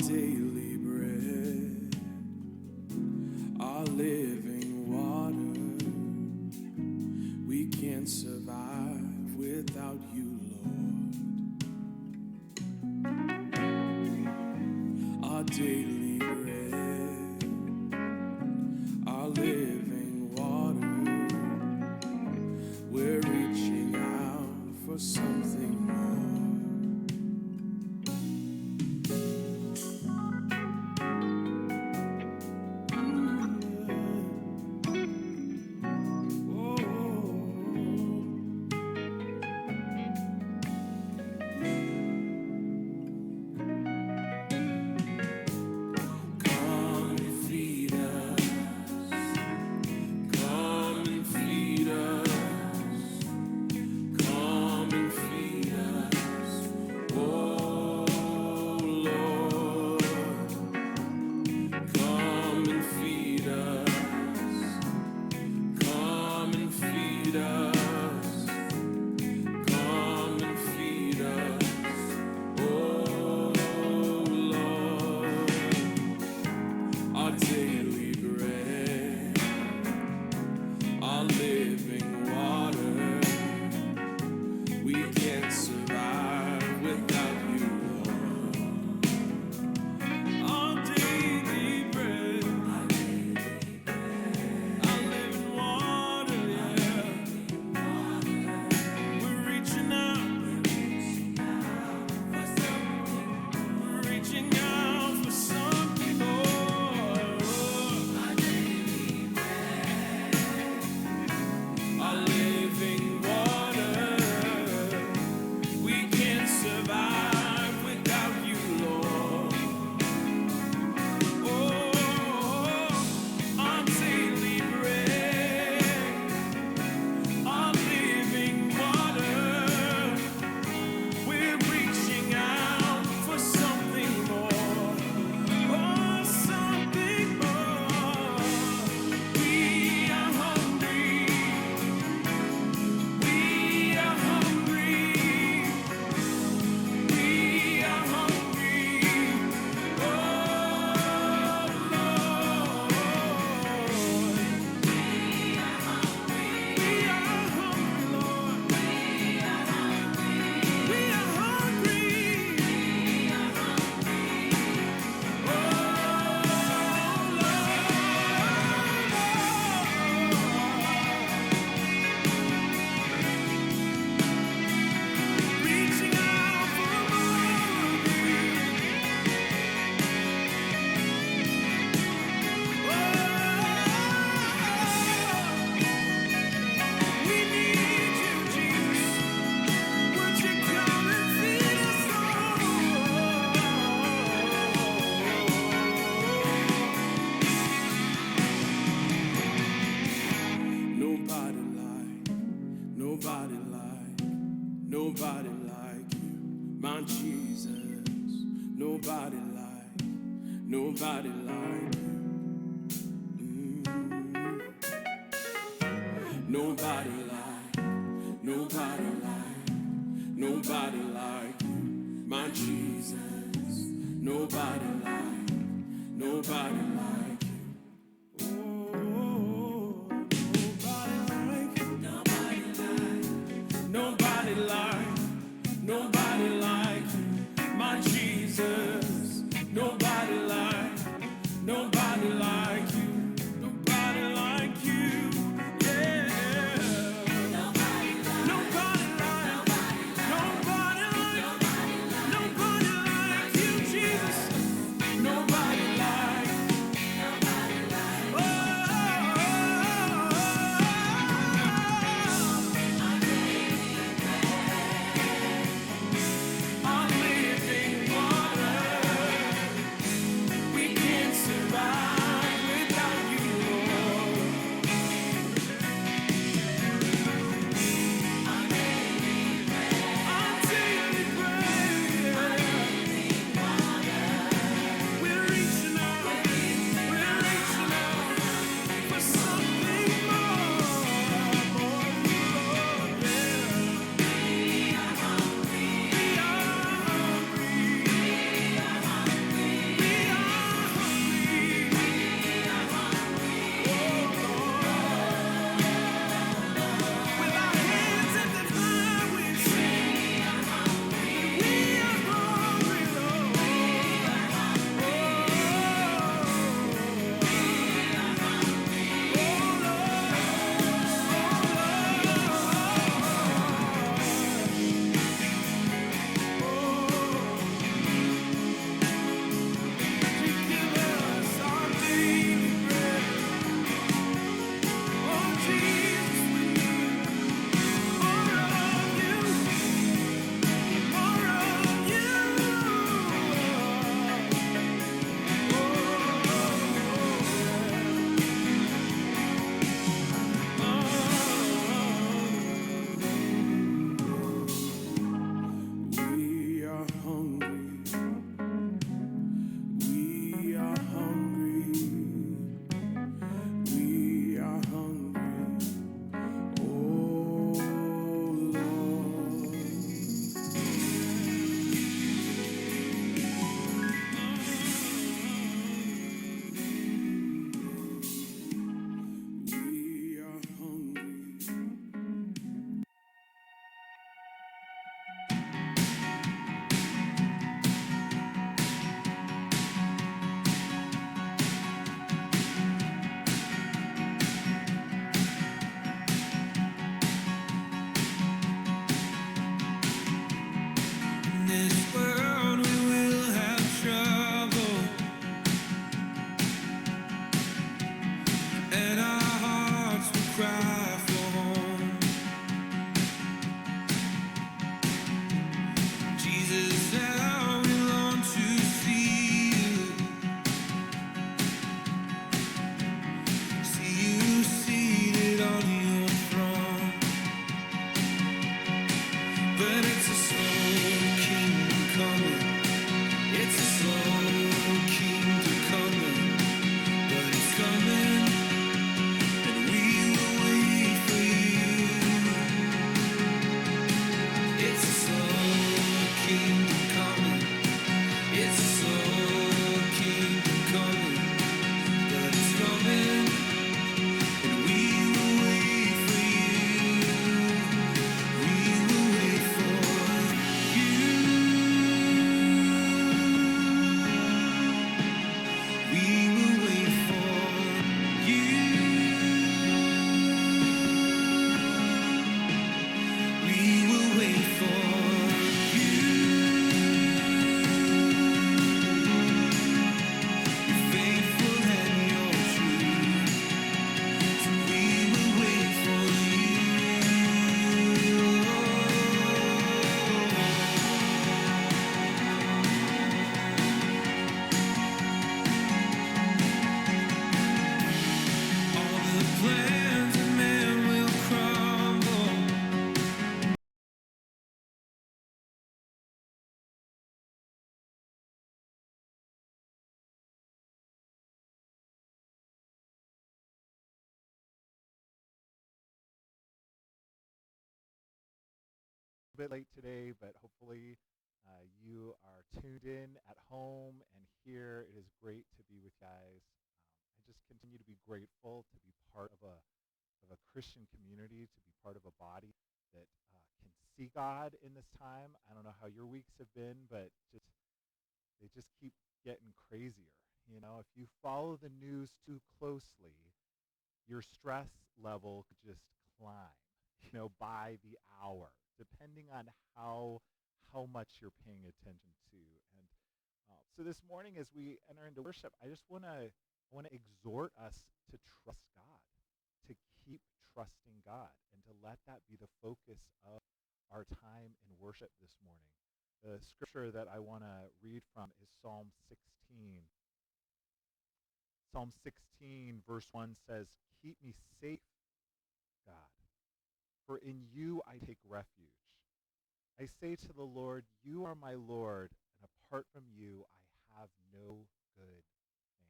daily bread, our living water. We can't survive without you, Lord. Our daily bread, our living water. We're reaching out for something more. Nobody like you, my Jesus. Nobody like you. Nobody like you, my Jesus. Nobody like you. Oh, nobody like you, my Jesus. Nobody like you. Nobody like you. Yeah. Nobody like you, Jesus. Nobody like but it's a slow kingdom coming. It's a slow kingdom coming, but it's coming, and we will wait for you. It's a slow kingdom coming. It's a slow kingdom coming, but it's coming, and we will wait for you. We will wait for you. We will wait for you. We will wait for you. You're faithful and you're true, so we will wait for you. All the plans of man will crumble. A bit late today, but hopefully you are tuned in at home and here. It is great to be with you guys. I just continue to be grateful to be part of a Christian community, to be part of a body that can see God in this time. I don't know how your weeks have been, but they just keep getting crazier. You know, if you follow the news too closely, your stress level could just climb, by the hour, depending on how much you're paying attention to. And so this morning, as we enter into worship, I just want to exhort us to trust God, to keep trusting God, and to let that be the focus of our time in worship this morning. The scripture that I want to read from is Psalm 16. Psalm 16, verse 1 says, "Keep me safe, God, for in you I take refuge. I say to the Lord, you are my Lord, and apart from you I have no good thing."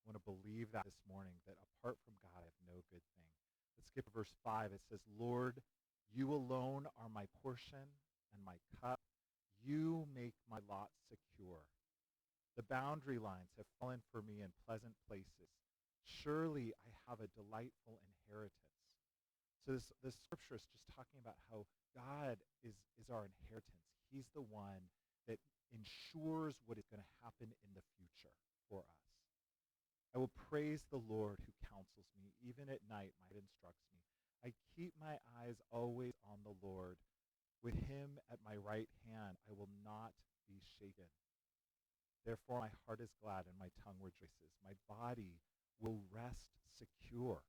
I want to believe that this morning, that apart from God I have no good thing. Let's skip to verse 5. It says, "Lord, you alone are my portion and my cup. You make my lot secure. The boundary lines have fallen for me in pleasant places. Surely I have a delightful inheritance." So this scripture is just talking about how God is our inheritance. He's the one that ensures what is going to happen in the future for us. "I will praise the Lord who counsels me. Even at night, my head instructs me. I keep my eyes always on the Lord. With him at my right hand, I will not be shaken. Therefore, my heart is glad and my tongue rejoices. My body will rest secure,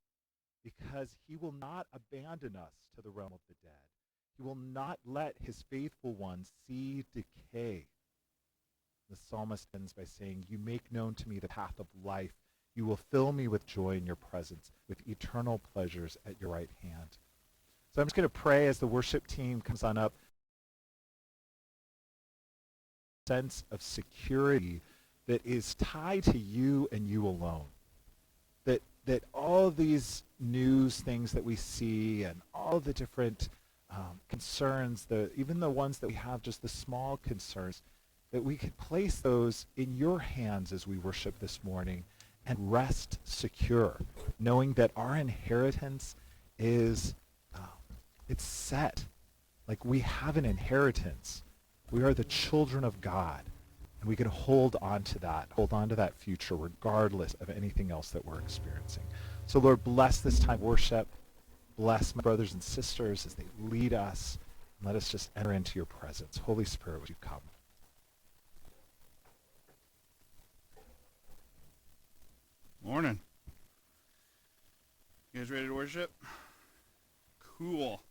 because he will not abandon us to the realm of the dead. He will not let his faithful ones see decay." The psalmist ends by saying, "You make known to me the path of life. You will fill me with joy in your presence, with eternal pleasures at your right hand." So I'm just going to pray as the worship team comes on up. Sense of security that is tied to you and you alone. That all these news things that we see and all the different concerns, even the ones that we have, just the small concerns, that we could place those in your hands as we worship this morning and rest secure, knowing that our inheritance is it's set. Like, we have an inheritance. We are the children of God, and we can hold on to that future regardless of anything else that we're experiencing. So Lord, bless this time of worship. Bless my brothers and sisters as they lead us, and let us just enter into your presence. Holy Spirit, would you come? Morning. You guys ready to worship? Cool.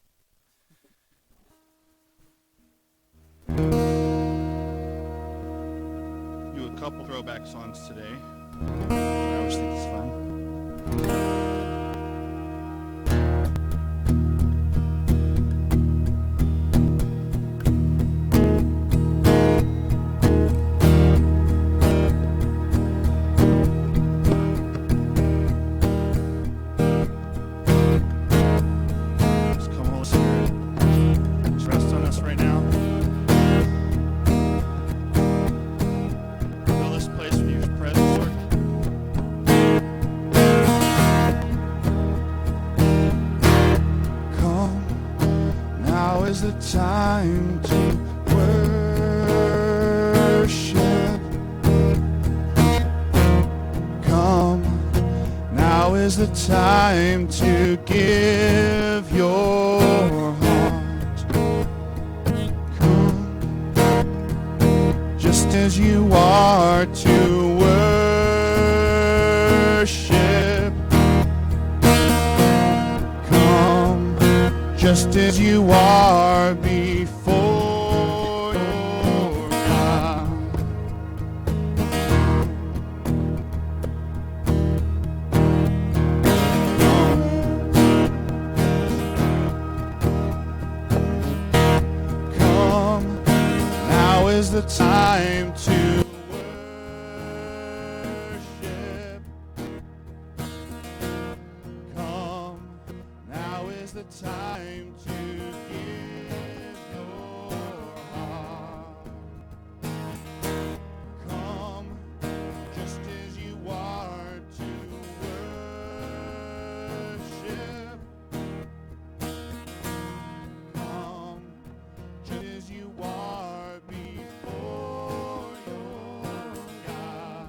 Do a couple throwback songs today. I always think it's fun. us right now. Fill this place with your presence, Lord. Come, now is the time to worship. Come, now is the time to give your heart. Come, just as you are to worship. Come, just as you are before your God. Come, now is the time to worship. Come, now is the time to give your heart. Come, just as you are to worship. Come, just as you are before your God.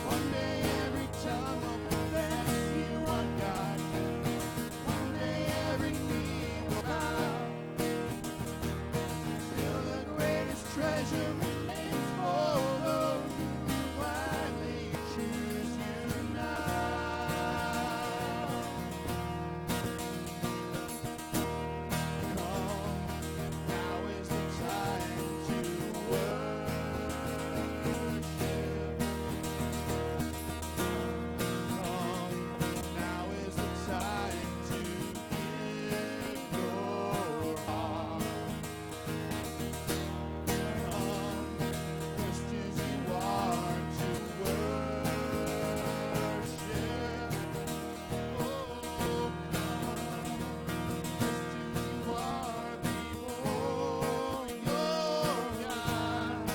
One day every tongue will confess you are God. One day every knee will bow. Still the greatest treasure remains for those who gladly choose you now. Come, now is the time to worship. Come, now is the time to give your heart. Come, just as you are to worship. Oh, come, just as you are before your God.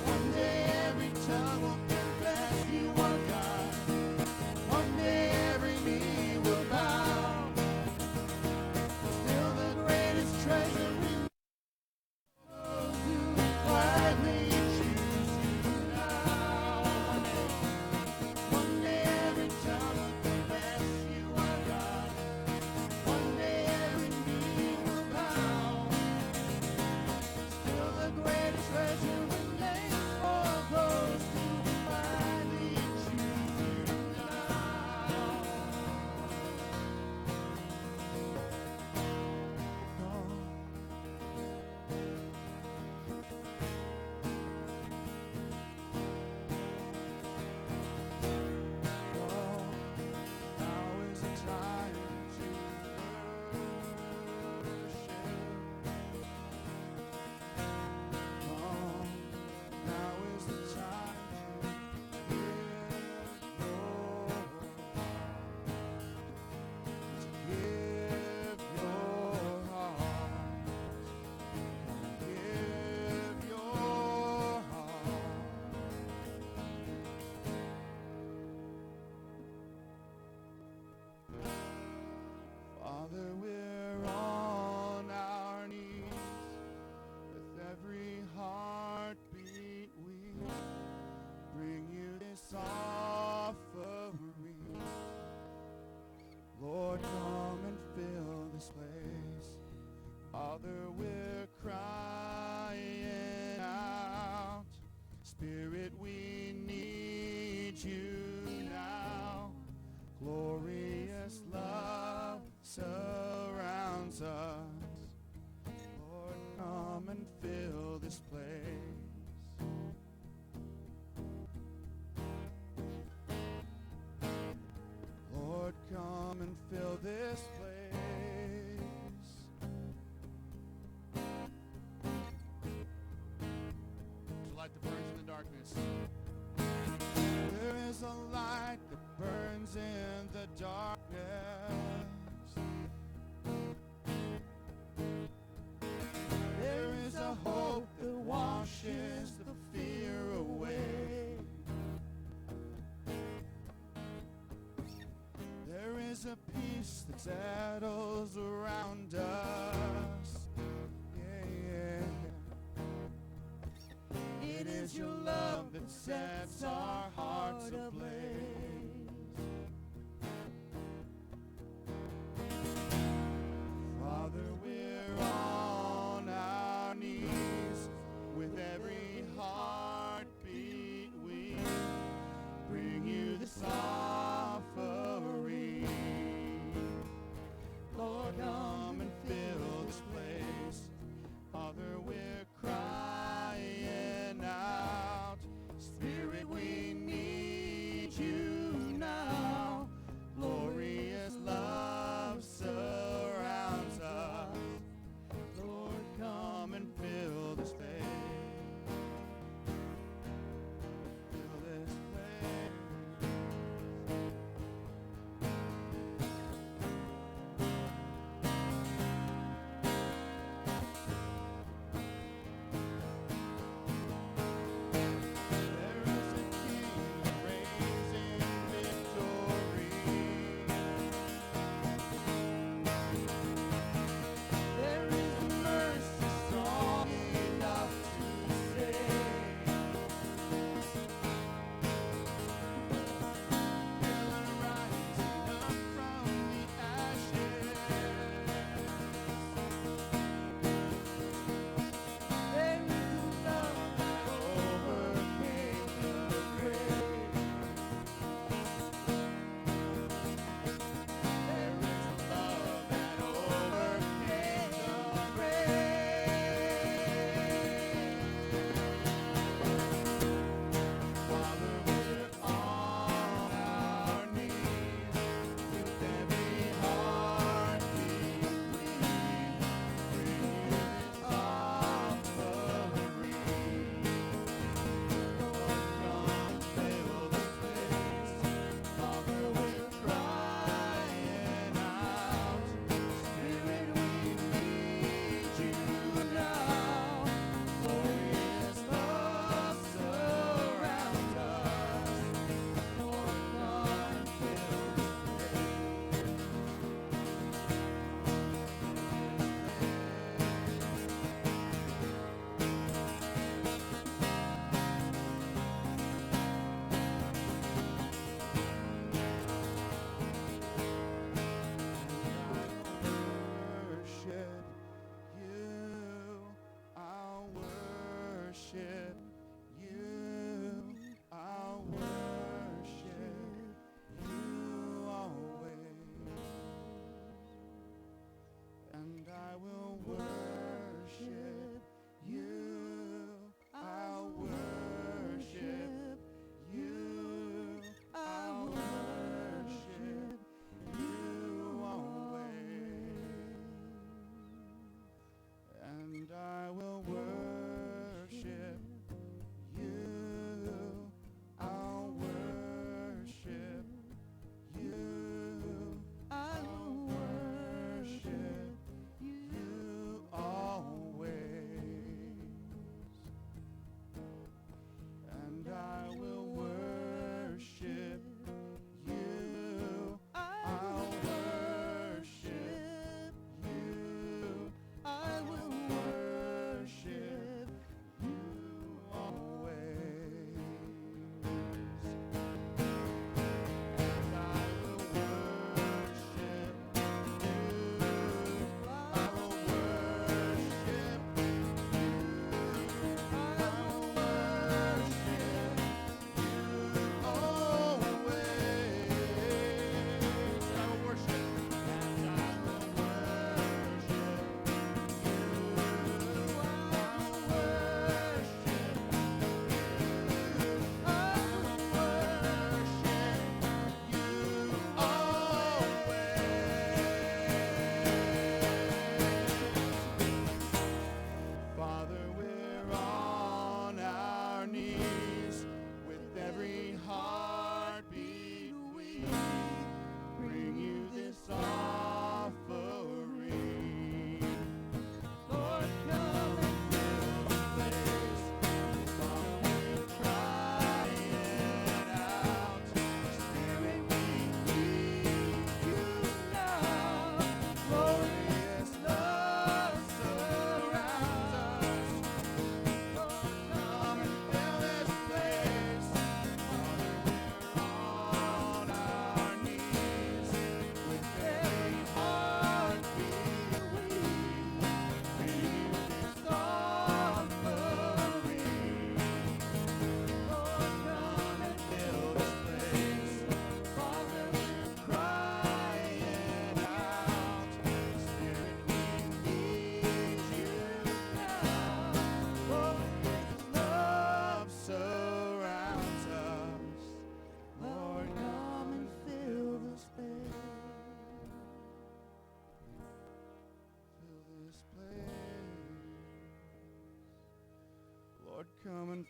One day every tongue will confess you are God. One day every knee will bow. Still the greatest treasure remains those who gladly choose you now. One day every tongue will confess you are God. One day every knee will bow. Still the greatest treasure remains for those who gladly choose you now. Now is the time to worship. Now is the time to give your heart. Give your heart. Father, we're on our knees with every heartbeat. We bring you this offering. Lord, come and fill this place. Father, we're crying out. Spirit, we need you now. Glorious love surrounds us. Lord, come and fill this place. Lord, come and fill this place. To light the burns in the dark. darkness. There is a light that burns in the darkness. There is a hope that washes the fear away. There is a peace that settles around us. Yeah, yeah. It is your love that sets our hearts ablaze. Father, we're on our knees. With every heartbeat we bring you this offering. Lord, come and fill this place. Father, we're crying out. Spirit, we need you.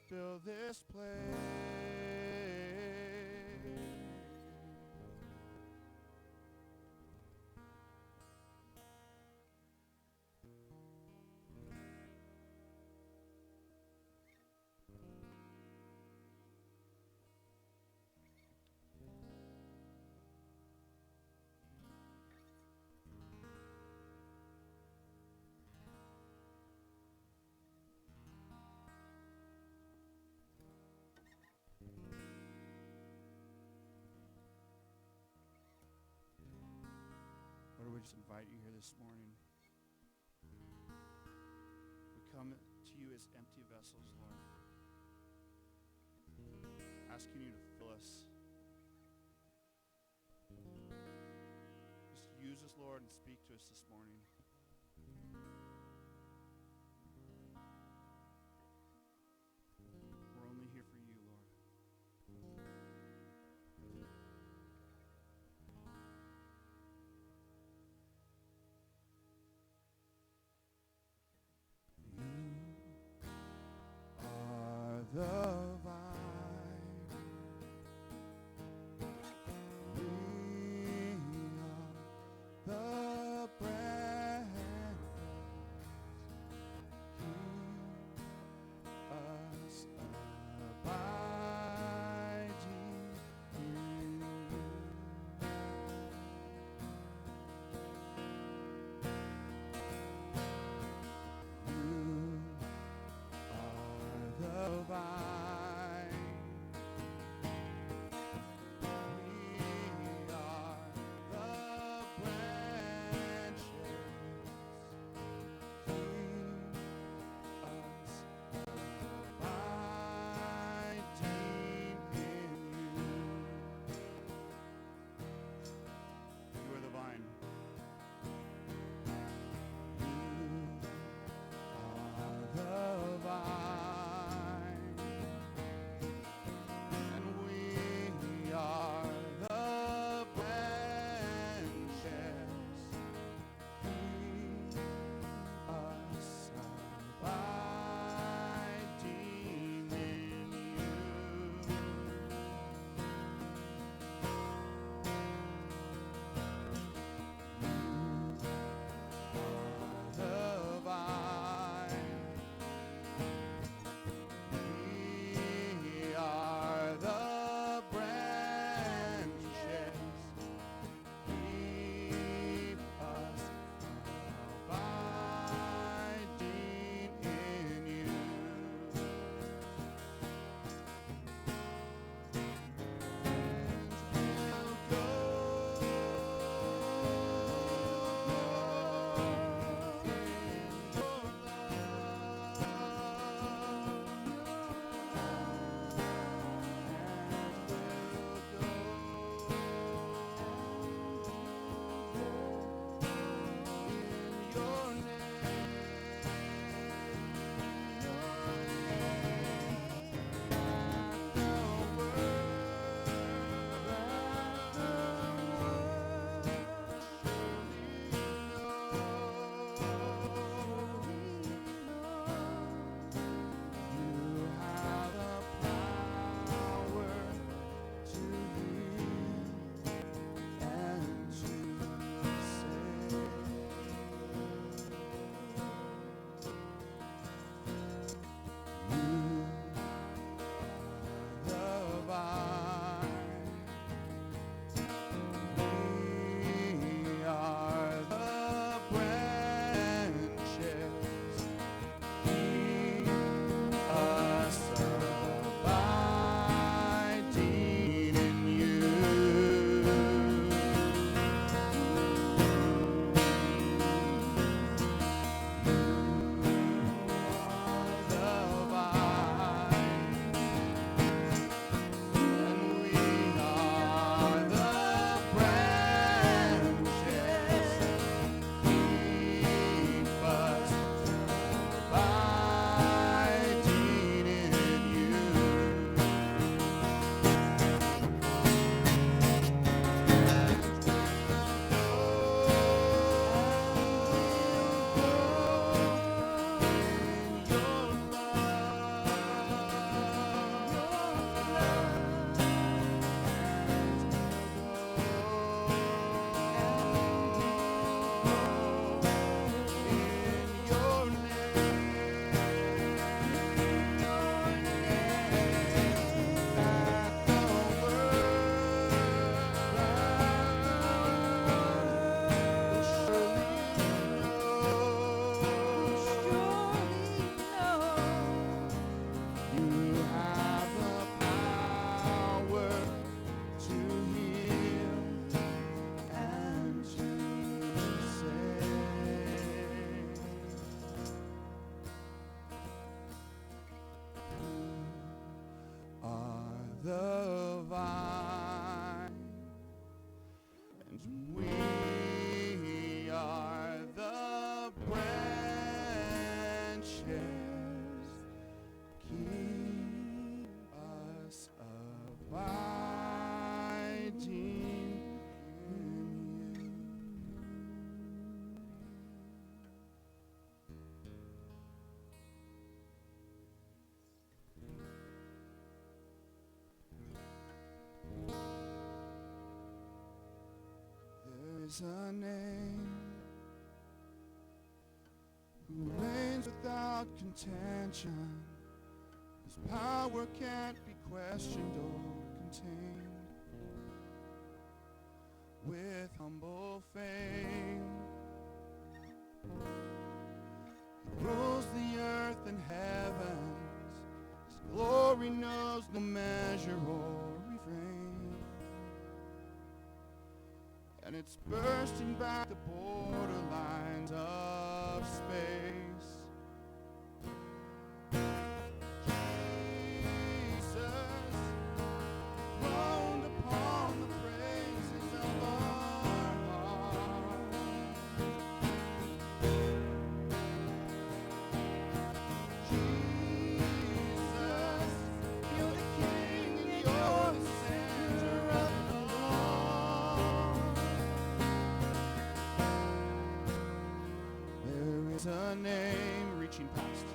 fill this place. Lord, we just invite you here this morning. We come to you as empty vessels, Lord, asking you to fill us. Just use us, Lord, and speak to us this morning. We're only here for you, Lord. Are the vine, we are the branches. Keep us abiding in you. You are the vine. We are the branches. Keep us abiding in you. You are the vine. You are the vine. the vine, and we are the branches. Keep us abiding in you. There is a name who reigns without contention, whose power can't be questioned or contained. With humble fame, he rules the earth and heavens. His glory knows no measure or refrain, and it's bursting back the borderlines of space. Jesus, throned upon the praises of our heart. Jesus, you're the King and you're the center of it all. There is a name reaching past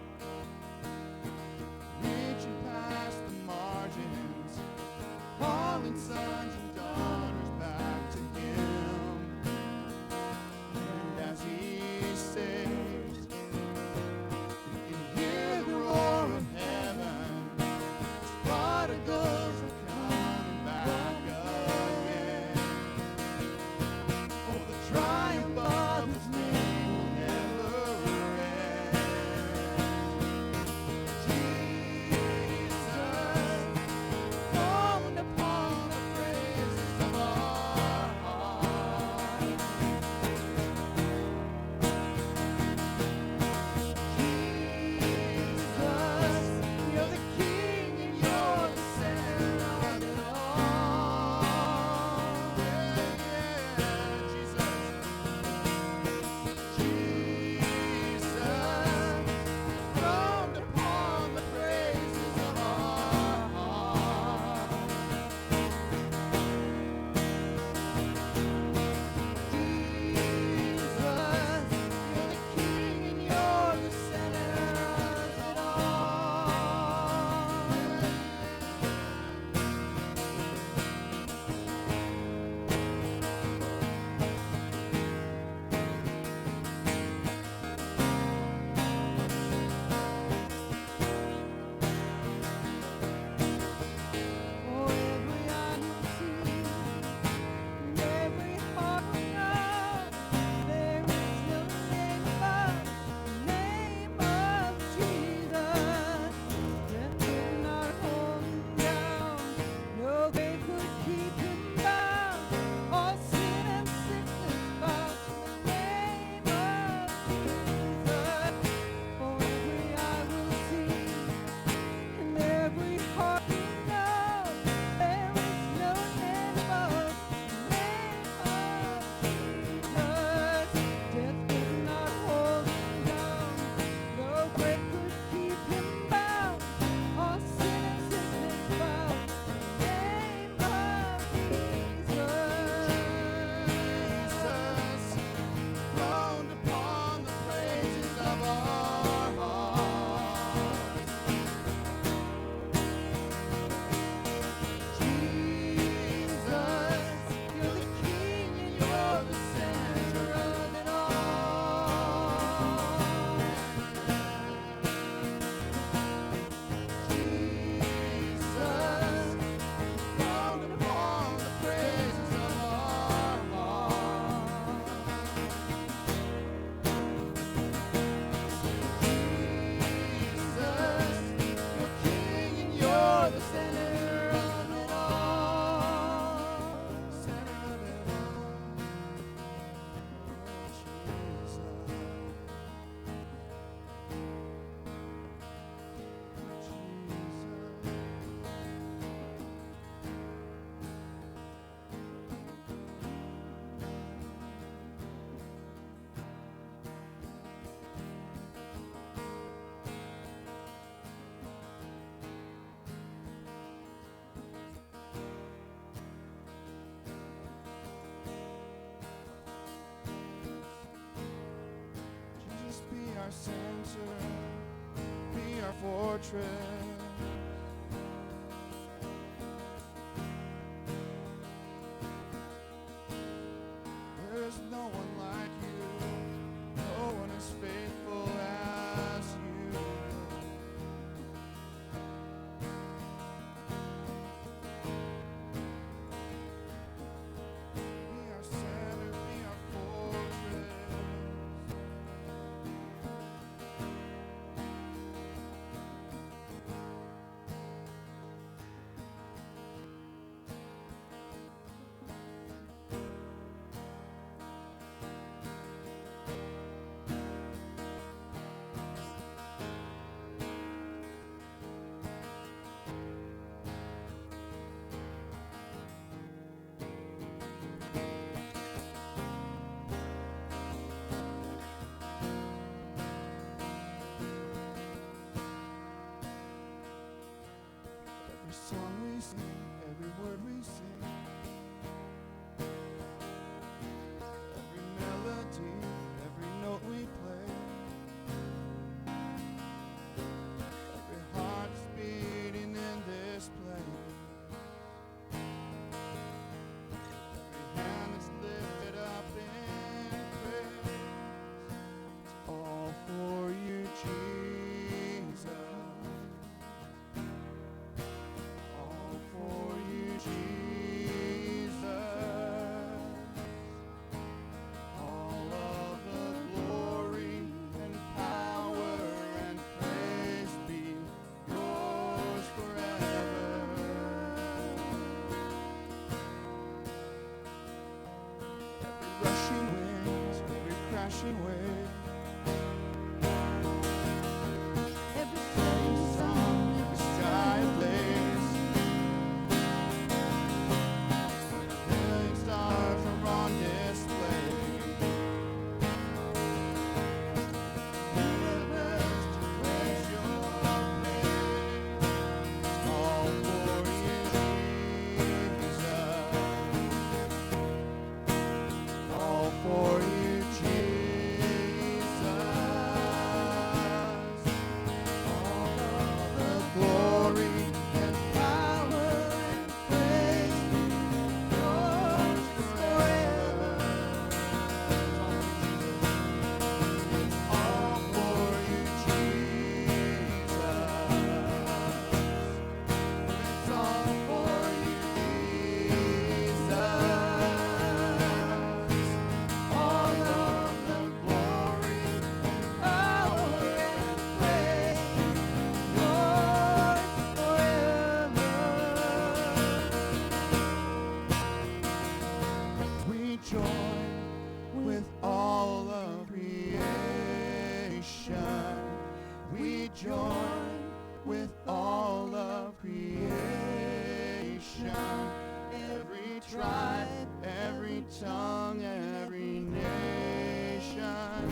the margins, calling sons and daughters back to him. And as he saves, you can hear the roar of heaven. Prodigals are coming back again. Oh, the triumph of his name will never end. Jesus, throned upon the praises of our heart. Jesus, you're the King and you're the center of it all. Yeah, Jesus. Jesus, throned upon the praises of our heart. Jesus, you're the King and you're the center of it all. Oh, every eye will see, and every heart will know, there is no name above the name of Jesus. Death could not hold him down, no grave could keep him bound. All sin and sickness bow to the name of Jesus. Oh, every eye will see, and every heart will know, there is no name above the name of Jesus. Death could not hold him down, no grave could keep him bound. All sin and sickness bow to the name of Jesus. Throned upon the praises of our hearts. Jesus, you're the King and you're the center of it all. Jesus, throned upon the praises of our hearts. Jesus, you're King and you're the center of it all. Center of it all. Jesus. our center, be our fortress. There's no one like you, no one as faithful as you. Be our center, be our fortress. Every song we sing, every word we sing, every melody, every note we play, every heart's beating in this place, every hand is lifted up in praise. It's all for you, Jesus. All for you, Jesus. All of the glory and power and praise be yours forever. Every rushing wind, every crashing wave, Every every song, every sky ablaze. Million stars are on display. Universe to praise your name. All for you, Jesus. All for you, Jesus. All of the glory and power and praise be yours forever. All for you, Jesus. It's all for you, Jesus. All of the glory and power and praise be yours forever. We join with all of creation. We join with all of creation. Every tribe, every tongue, every nation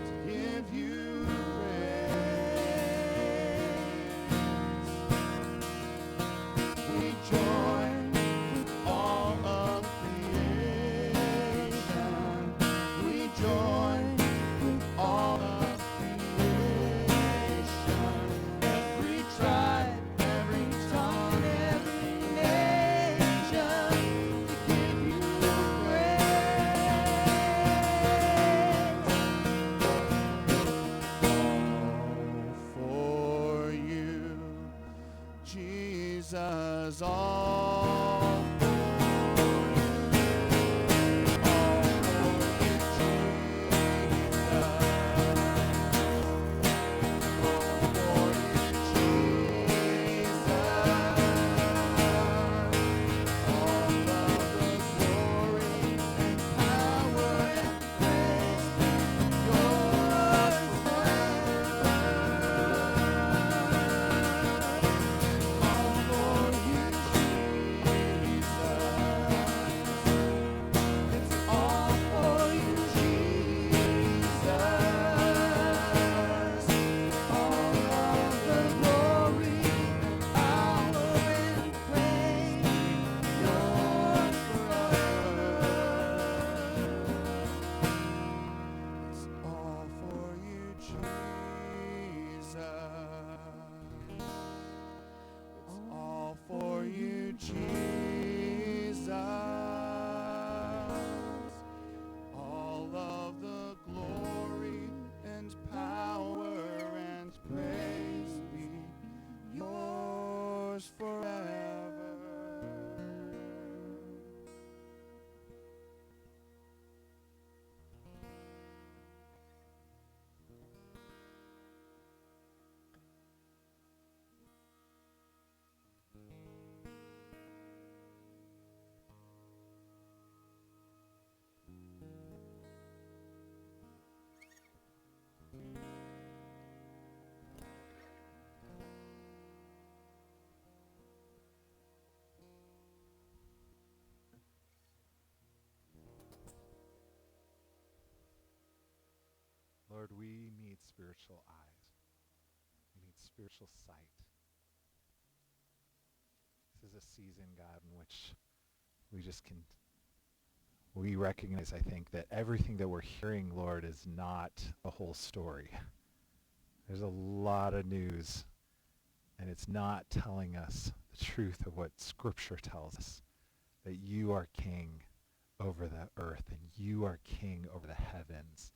to give you praise. We join with all of creation. We join with all of creation. Every tribe, every tongue, every nation to give you praise. All for you, Jesus. All for you. All for you, Jesus. All for you, Jesus. All of the glory and power and praise be yours forever. All for you, Jesus. yours forever. Lord, we need spiritual eyes. We need spiritual sight. This is a season, God, in which we recognize, I think, that everything that we're hearing, Lord, is not the whole story. There's a lot of news, and it's not telling us the truth of what Scripture tells us, that you are king over the earth, and you are king over the heavens.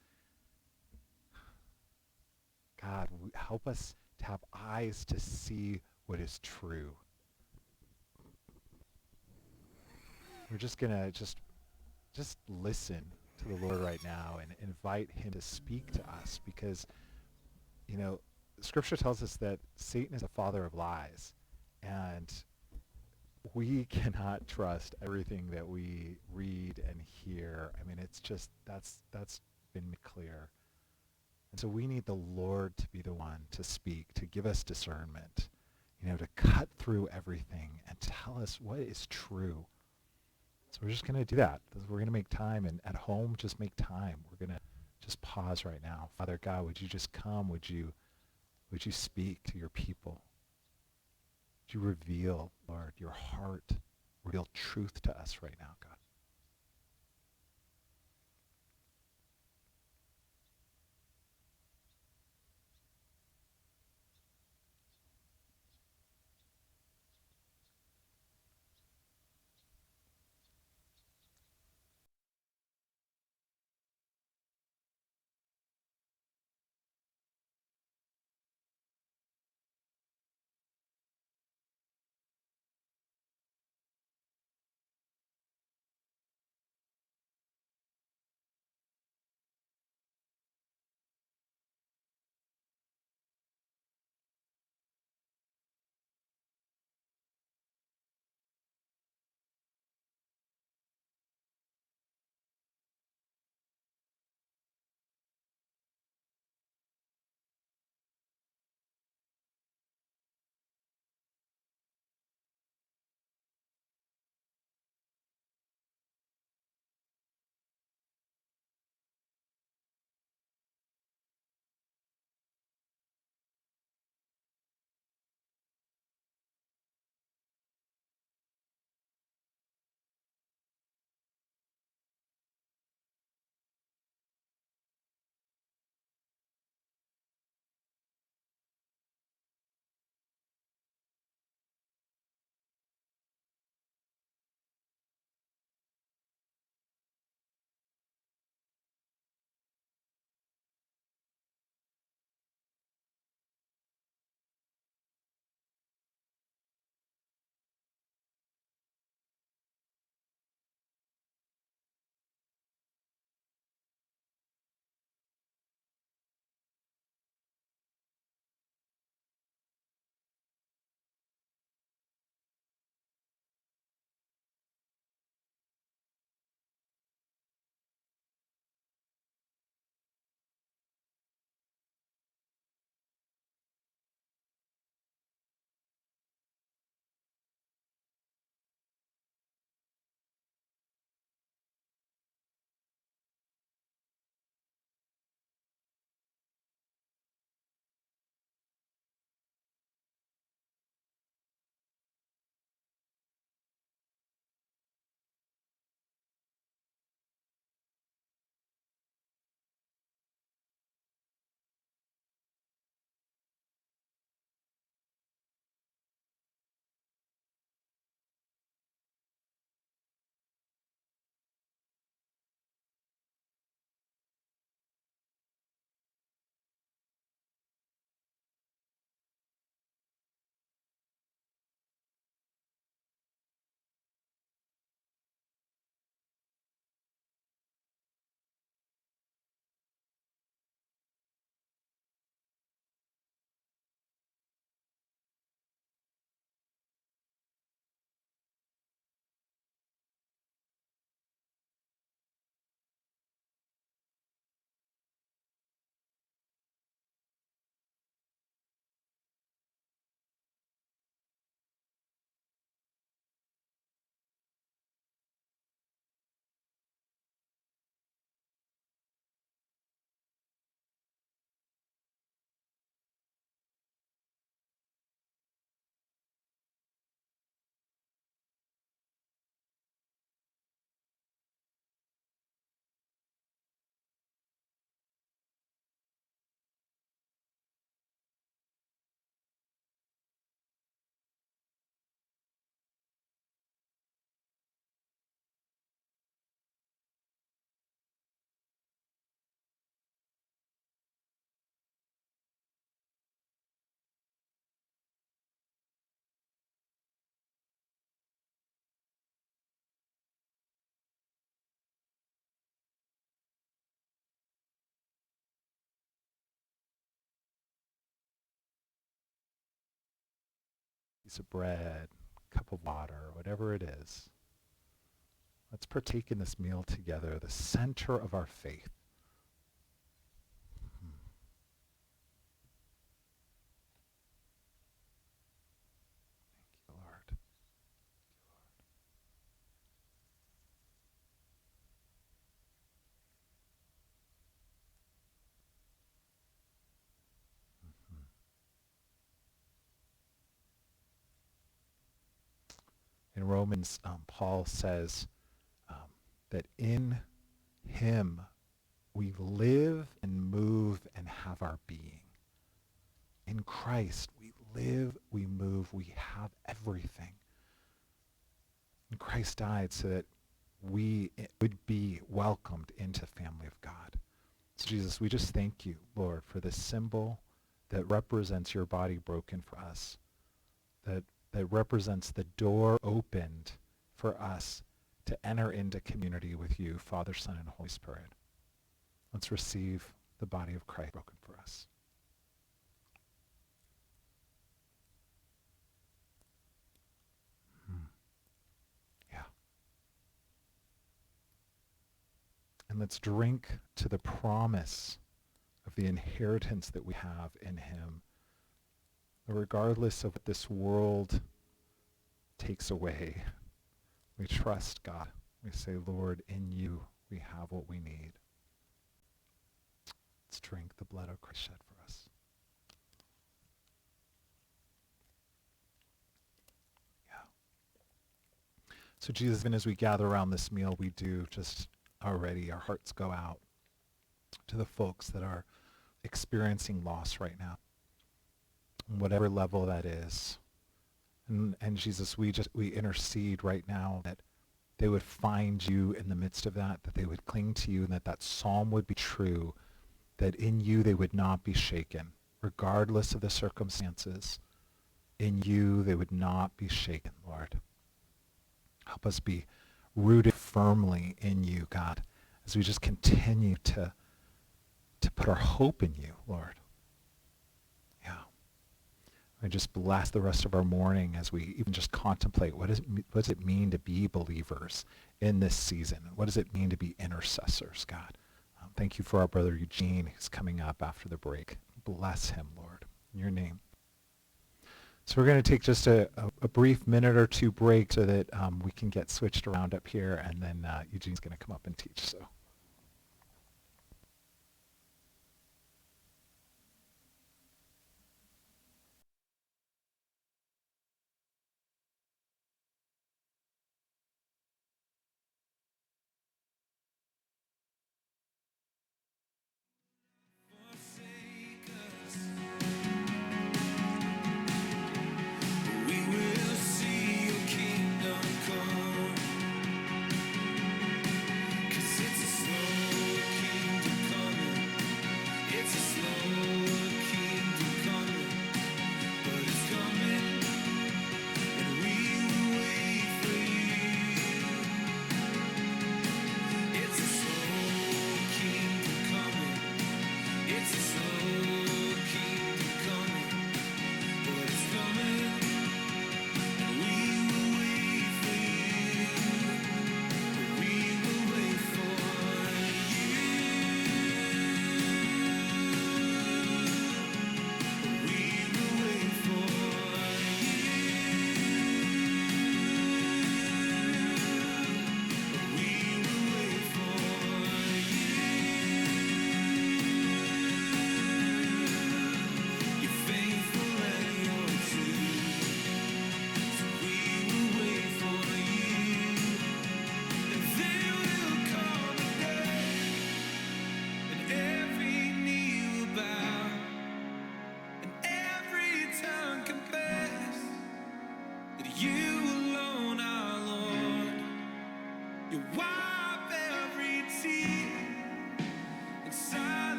God, help us to have eyes to see what is true. We're just going to just listen to the Lord right now and invite him to speak to us, because, you know, Scripture tells us that Satan is the father of lies, and we cannot trust everything that we read and hear. I mean, it's just, that's been made clear. And so we need the Lord to be the one to speak, to give us discernment, you know, to cut through everything and tell us what is true. So we're just going to do that. We're going to make time, and at home, just make time. We're going to just pause right now. Father God, would you just come? Would you speak to your people? Would you reveal, Lord, your heart, reveal truth to us right now, God? piece of bread, cup of water, whatever it is. Let's partake in this meal together, the center of our faith. Thank you, Lord. In Romans, Paul says that in him we live and move and have our being. In Christ, we live, we move, we have everything. And Christ died so that we would be welcomed into the family of God. So Jesus, we just thank you, Lord, for this symbol that represents your body broken for us, that represents the door opened for us to enter into community with you, Father, Son, and Holy Spirit. Let's receive the body of Christ broken for us. Yeah. And let's drink to the promise of the inheritance that we have in him. Regardless of what this world takes away, we trust God. We say, Lord, in you we have what we need. Let's drink the blood of Christ shed for us. Yeah. So Jesus, even as we gather around this meal, we do just already, our hearts go out to the folks that are experiencing loss right now, whatever level that is. And Jesus, we intercede right now that they would find you in the midst of that they would cling to you, and that psalm would be true, that in you they would not be shaken, regardless of the circumstances. In you they would not be shaken, Lord. Help us be rooted firmly in you, God, as we just continue to put our hope in you, Lord. Yeah. I just bless the rest of our morning as we even just contemplate what does it mean to be believers in this season? What does it mean to be intercessors, God? Thank you for our brother Eugene who's coming up after the break. Bless him, Lord, in your name. So we're going to take just a brief minute or two break so that we can get switched around up here, and then Eugene's going to come up and teach. So. Forsake us. We will see your kingdom come. 'Cause it's a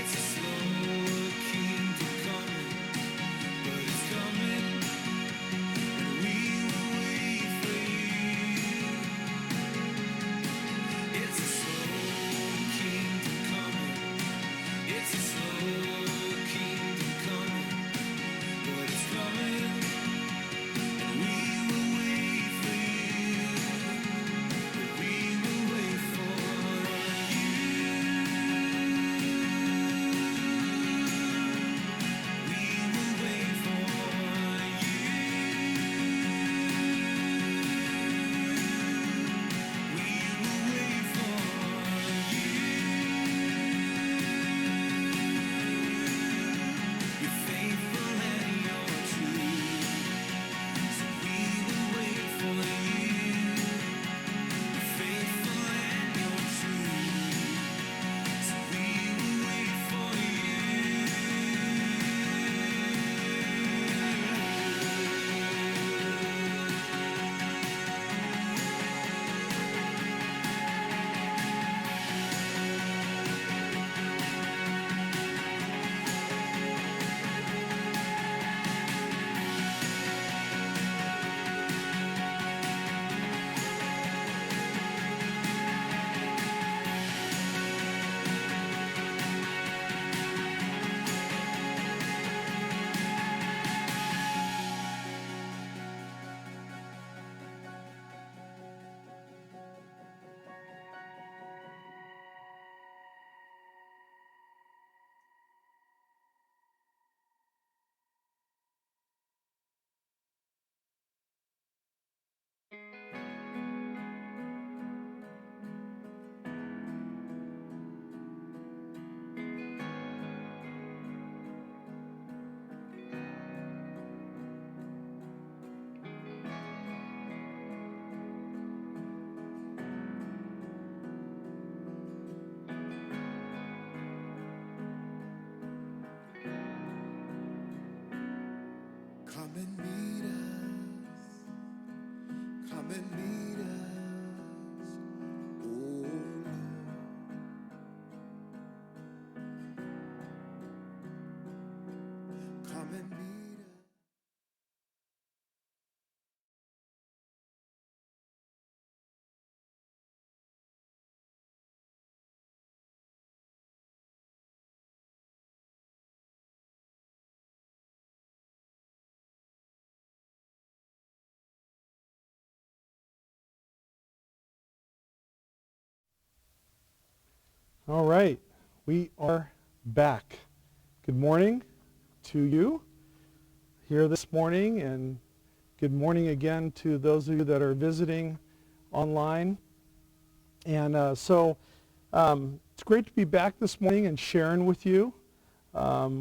It's a slow kingdom coming, but it's coming, and we will wait for you. It's a slow kingdom coming. It's a slow kingdom coming, but it's coming, and we will wait for you. We will wait for you. We will wait for you. We will wait for you. You're faithful and you're true, so we will wait for you. You're faithful and you're true, so we will wait for you. Come and meet us. Come and meet us. Oh Lord. Come and meet us. All right, we are back. Good morning to you here this morning, and good morning again to those of you that are visiting online. And it's great to be back this morning and sharing with you.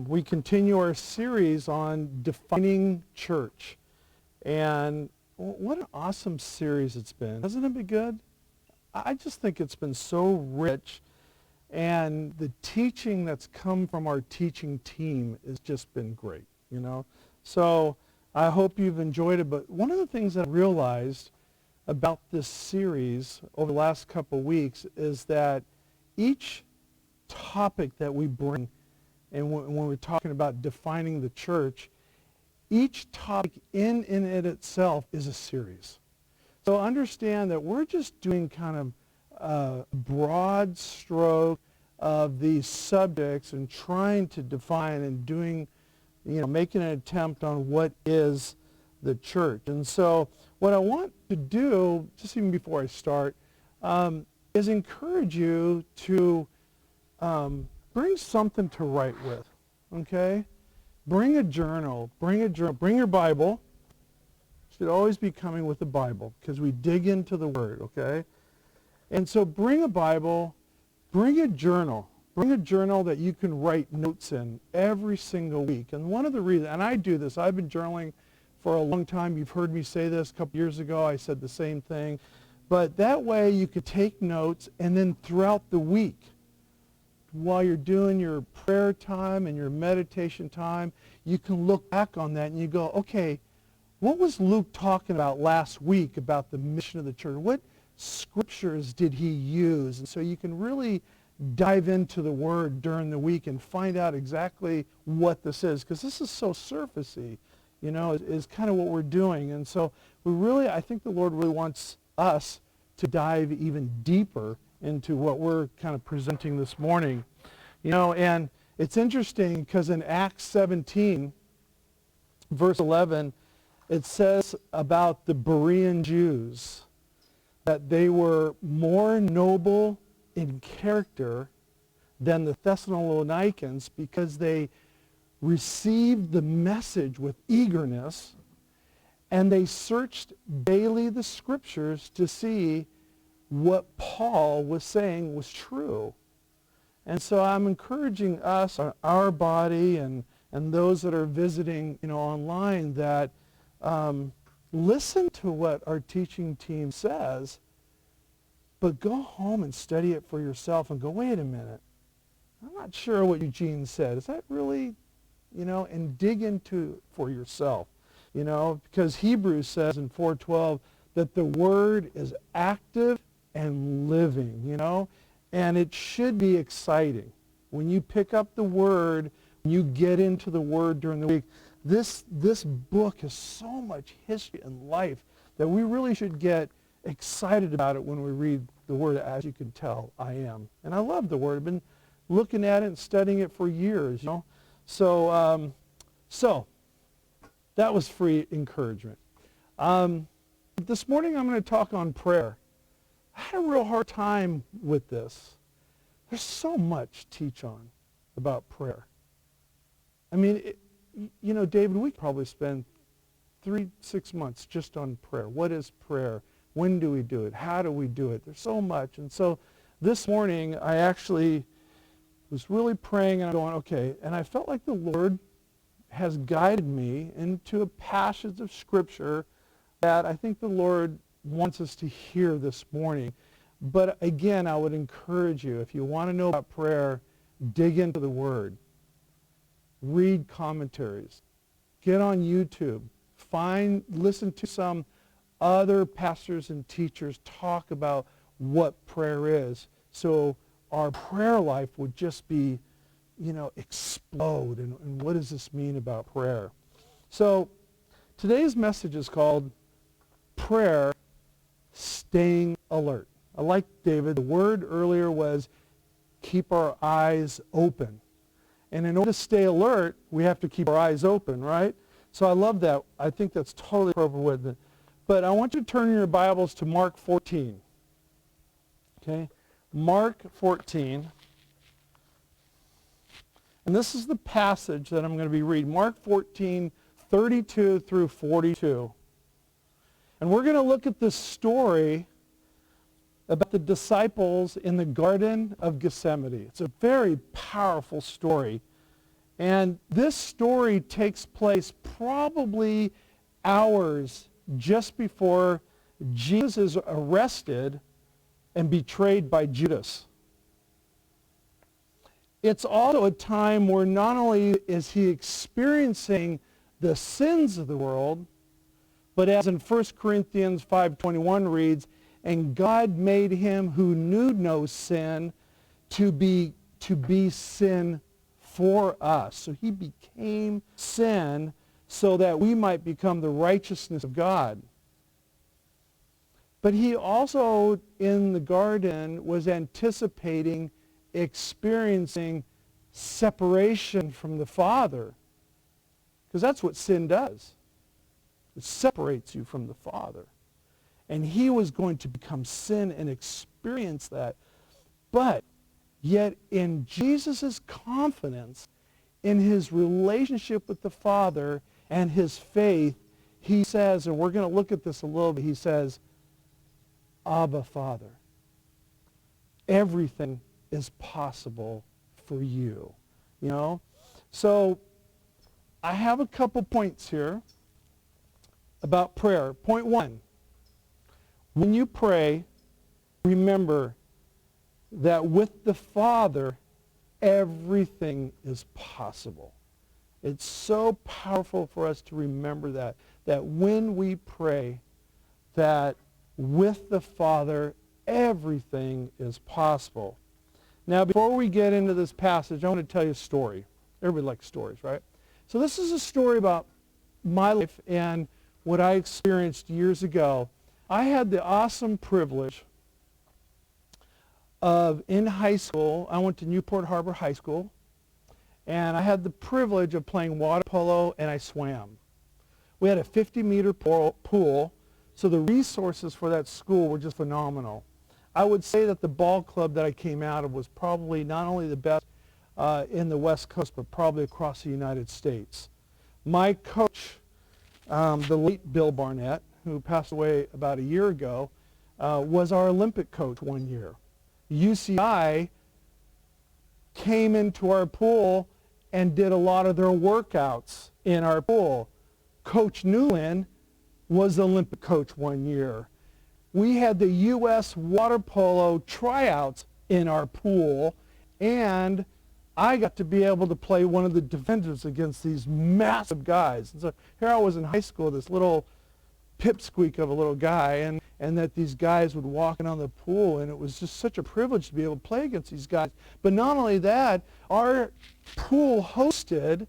We continue our series on defining church. And what an awesome series it's been. Hasn't it been good? I just think it's been so rich. And the teaching that's come from our teaching team has just been great, you know. So I hope you've enjoyed it. But one of the things that I realized about this series over the last couple of weeks is that each topic that we bring, and when we're talking about defining the church, each topic in it itself is a series. So understand that we're just doing kind of a broad stroke of these subjects and trying to define and doing, making an attempt on what is the church. And so what I want to do, just even before I start, is encourage you to bring something to write with, okay? Bring a journal, bring your Bible. Should always be coming with the Bible because we dig into the Word, okay? And so bring a Bible, bring a journal that you can write notes in every single week. And one of the reasons, and I do this, I've been journaling for a long time. You've heard me say this a couple years ago. I said the same thing. But that way you could take notes, and then throughout the week, while you're doing your prayer time and your meditation time, you can look back on that and you go, okay, what was Luke talking about last week about the mission of the church? What scriptures did he use? And so you can really dive into the Word during the week and find out exactly what this is, because this is so surfacey, is kind of what we're doing. And so I think the Lord really wants us to dive even deeper into what we're kind of presenting this morning. And it's interesting because in Acts 17, verse 11, it says about the Berean Jews that they were more noble in character than the Thessalonians because they received the message with eagerness, and they searched daily the scriptures to see what Paul was saying was true. And so I'm encouraging us, our body, and those that are visiting, online, that listen to what our teaching team says, but go home and study it for yourself and go, wait a minute, I'm not sure what Eugene said. Is that really, and dig into it for yourself, because Hebrews says in 4:12 that the Word is active and living, and it should be exciting. When you pick up the Word, when you get into the Word during the week, this book has so much history and life that we really should get excited about it when we read the Word. As you can tell, I am. And I love the Word. I've been looking at it and studying it for years, So that was free encouragement. This morning I'm going to talk on prayer. I had a real hard time with this. There's so much to teach on about prayer. I mean, David, we could probably spend 3-6 months just on prayer. What is prayer? When do we do it? How do we do it? There's so much. And so this morning I actually was really praying and I'm going, okay, and I felt like the Lord has guided me into a passage of Scripture that I think the Lord wants us to hear this morning. But again, I would encourage you, if you want to know about prayer, dig into the Word. Read commentaries. Get on YouTube. Listen to some other pastors and teachers talk about what prayer is. So our prayer life would just be, explode. And what does this mean about prayer? So today's message is called Prayer Staying Alert. I like David. The word earlier was keep our eyes open. And in order to stay alert, we have to keep our eyes open, right? So I love that. I think that's totally appropriate with it. But I want you to turn your Bibles to Mark 14. Okay? Mark 14. And this is the passage that I'm going to be reading. Mark 14, 32 through 42. And we're going to look at this story about the disciples in the Garden of Gethsemane. It's a very powerful story. And this story takes place probably hours just before Jesus is arrested and betrayed by Judas. It's also a time where not only is he experiencing the sins of the world, but as in 1 Corinthians 5:21 reads, and God made him who knew no sin to be sin for us. So he became sin so that we might become the righteousness of God. But he also, in the garden, was anticipating experiencing separation from the Father. Because that's what sin does. It separates you from the Father. And he was going to become sin and experience that. But yet in Jesus' confidence in his relationship with the Father and his faith, he says, and we're going to look at this a little bit, he says, Abba, Father, everything is possible for you. So I have a couple points here about prayer. Point 1. When you pray, remember that with the Father, everything is possible. It's so powerful for us to remember that when we pray, that with the Father, everything is possible. Now, before we get into this passage, I want to tell you a story. Everybody likes stories, right? So this is a story about my life and what I experienced years ago. I had the awesome privilege of, in high school, I went to Newport Harbor High School, and I had the privilege of playing water polo, and I swam. We had a 50-meter pool, so the resources for that school were just phenomenal. I would say that the ball club that I came out of was probably not only the best in the West Coast, but probably across the United States. My coach, the late Bill Barnett, who passed away about a year ago, was our Olympic coach one year. UCI came into our pool and did a lot of their workouts in our pool. Coach Newland was the Olympic coach one year. We had the U.S. water polo tryouts in our pool, and I got to be able to play one of the defenders against these massive guys. And so here I was in high school, this little pipsqueak of a little guy, and that these guys would walk in on the pool, and it was just such a privilege to be able to play against these guys. But not only that, our pool hosted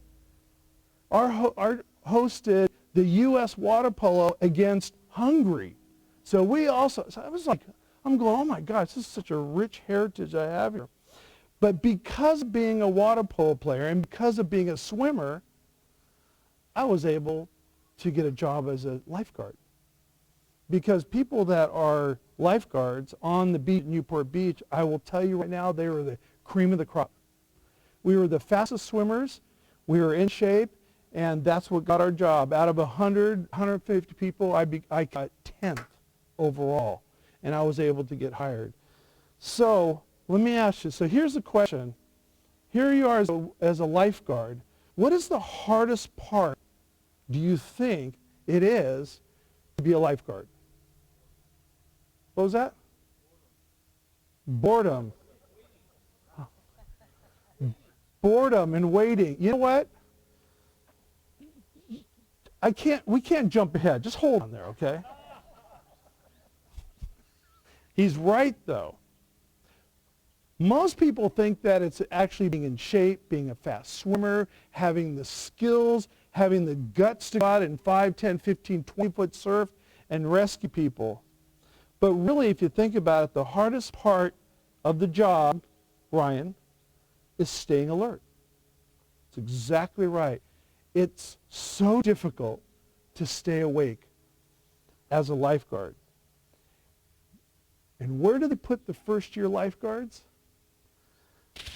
the U.S. water polo against Hungary. So I was like, I'm going, oh my gosh, this is such a rich heritage I have here. But because of being a water polo player and because of being a swimmer, I was able to get a job as a lifeguard. Because people that are lifeguards on the beach, Newport Beach, I will tell you right now, they were the cream of the crop. We were the fastest swimmers, we were in shape, and that's what got our job. Out of 100, 150 people, I got 10th overall, and I was able to get hired. So let me ask you, so here's the question. Here you are as a lifeguard. What is the hardest part, do you think, it is to be a lifeguard? What was that? Boredom. Boredom and waiting. You know what? We can't jump ahead. Just hold on there, okay? He's right, though. Most people think that it's actually being in shape, being a fast swimmer, having the skills, having the guts to go out in 5, 10, 15, 20-foot surf and rescue people. But really, if you think about it, the hardest part of the job, Ryan, is staying alert. It's exactly right. It's so difficult to stay awake as a lifeguard. And where do they put the first-year lifeguards?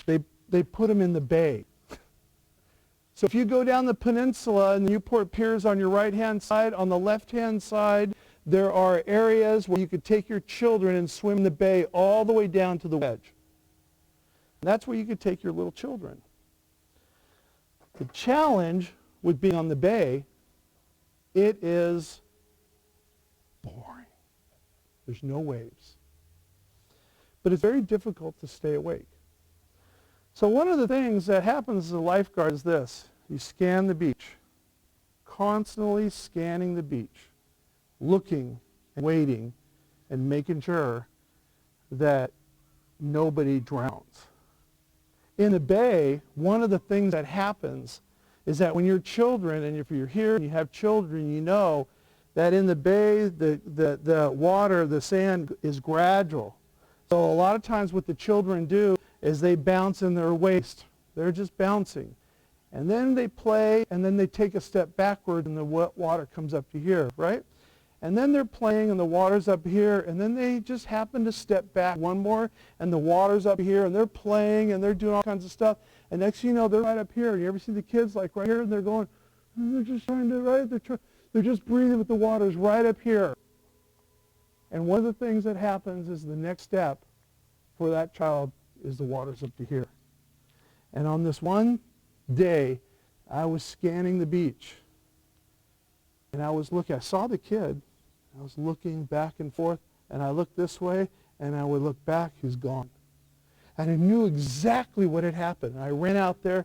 They put them in the bay. So if you go down the peninsula and the Newport Piers on your right-hand side, on the left-hand side, there are areas where you could take your children and swim in the bay all the way down to the wedge. And that's where you could take your little children. The challenge with being on the bay, it is boring. There's no waves. But it's very difficult to stay awake. So one of the things that happens as a lifeguard is this. You scan the beach, constantly scanning the beach, looking and waiting and making sure that nobody drowns. In the bay, one of the things that happens is that when you're children, and if you're here and you have children, you know that in the bay, the water, the sand is gradual. So a lot of times what the children do is they bounce in their waist. They're just bouncing. And then they play, and then they take a step backward, and the wet water comes up to here, right? And then they're playing, and the water's up here, and then they just happen to step back one more, and the water's up here, and they're playing, and they're doing all kinds of stuff. And next thing you know, they're right up here. And you ever see the kids like right here, and they're going, and they're just trying to, right? They're just breathing, but the water's right up here. And one of the things that happens is the next step for that child is the water's up to here. And on this one day, I was scanning the beach. And I was looking, I saw the kid. I was looking back and forth, and I looked this way, and I would look back, he's gone. And I knew exactly what had happened. I ran out there,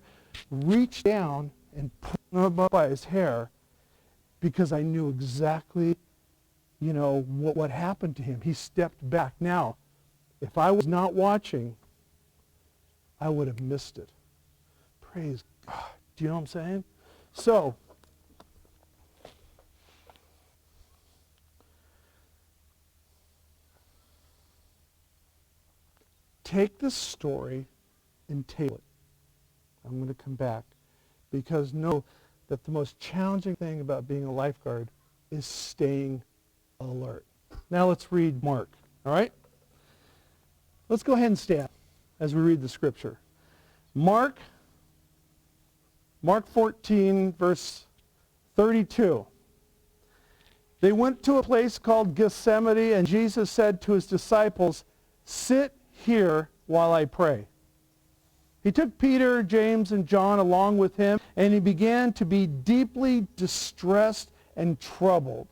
reached down, and pulled him up by his hair, because I knew exactly, what happened to him. He stepped back. Now, if I was not watching, I would have missed it. Praise God. Do you know what I'm saying? So, take this story and table it. I'm going to come back, because know that the most challenging thing about being a lifeguard is staying alert. Now let's read Mark, all right? Let's go ahead and stand as we read the scripture. Mark 14, verse 32. They went to a place called Gethsemane, and Jesus said to his disciples, "Sit here while I pray." He took Peter, James, and John along with him, and he began to be deeply distressed and troubled.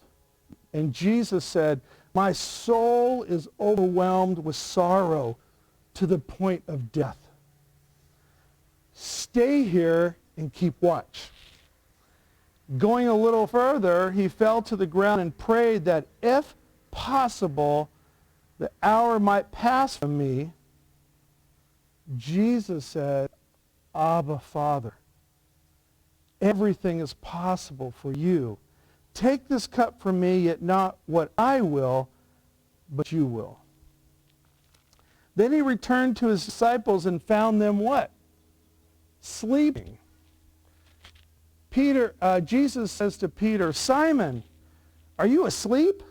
And Jesus said, "My soul is overwhelmed with sorrow to the point of death. Stay here and keep watch." Going a little further, he fell to the ground and prayed that if possible, the hour might pass from me. Jesus said, "Abba, Father, everything is possible for you. Take this cup from me, yet not what I will, but you will." Then he returned to his disciples and found them what? Sleeping. Jesus says to Peter, "Simon, are you asleep?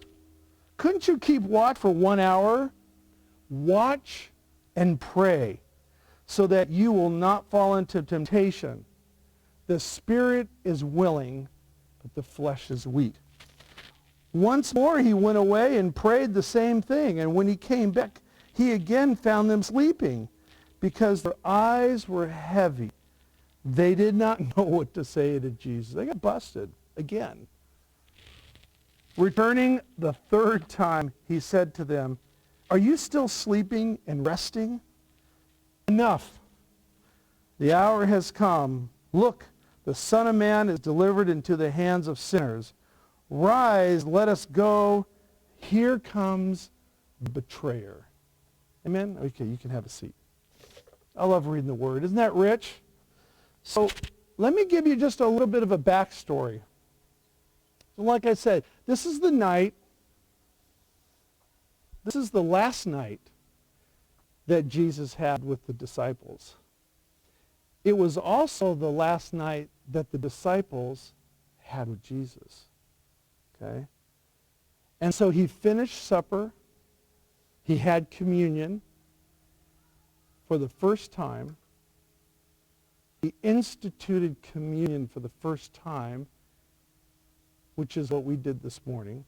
Couldn't you keep watch for 1 hour? Watch and pray, so that you will not fall into temptation. The spirit is willing, but the flesh is weak." Once more he went away and prayed the same thing. And when he came back, he again found them sleeping, because their eyes were heavy. They did not know what to say to Jesus. They got busted again. Returning the third time, he said to them, "Are you still sleeping and resting? Enough. The hour has come. Look, the Son of Man is delivered into the hands of sinners. Rise, let us go. Here comes the betrayer." Amen? Okay, you can have a seat. I love reading the Word. Isn't that rich? So let me give you just a little bit of a backstory. So like I said, this is the night, this is the last night that Jesus had with the disciples. It was also the last night that the disciples had with Jesus. Okay? And so he finished supper. He had communion for the first time. He instituted communion for the first time, which is what we did this morning.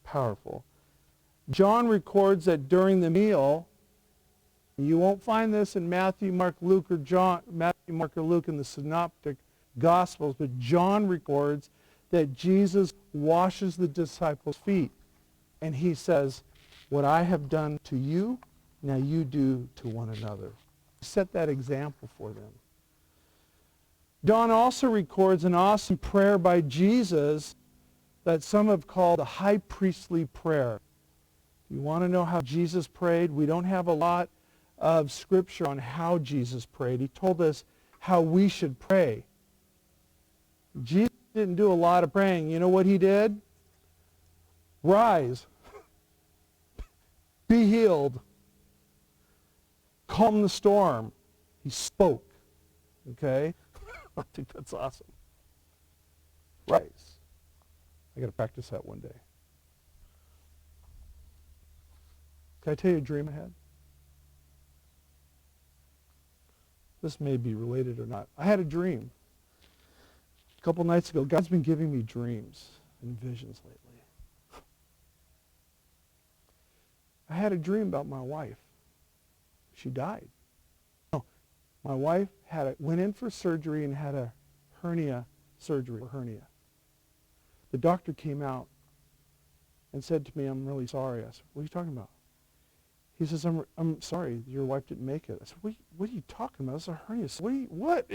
Powerful. John records that during the meal, you won't find this in Matthew, Mark, Luke, or Luke in the Synoptic Gospels, but John records that Jesus washes the disciples' feet. And he says, "What I have done to you, now you do to one another." Set that example for them. John also records an awesome prayer by Jesus that some have called the high priestly prayer. You want to know how Jesus prayed? We don't have a lot of scripture on how Jesus prayed. He told us how we should pray. Jesus didn't do a lot of praying. You know what he did? Rise. Be healed. Calm the storm. He spoke. Okay? I think that's awesome. Rise. I got to practice that one day. Can I tell you a dream I had? This may be related or not. I had a dream a couple nights ago. God's been giving me dreams and visions lately. I had a dream about my wife. She died. No, my wife went in for surgery and had a hernia surgery. The doctor came out and said to me, "I'm really sorry." I said, "What are you talking about?" He says, I'm sorry, your wife didn't make it." I said, what are you talking about? It's a hernia. What?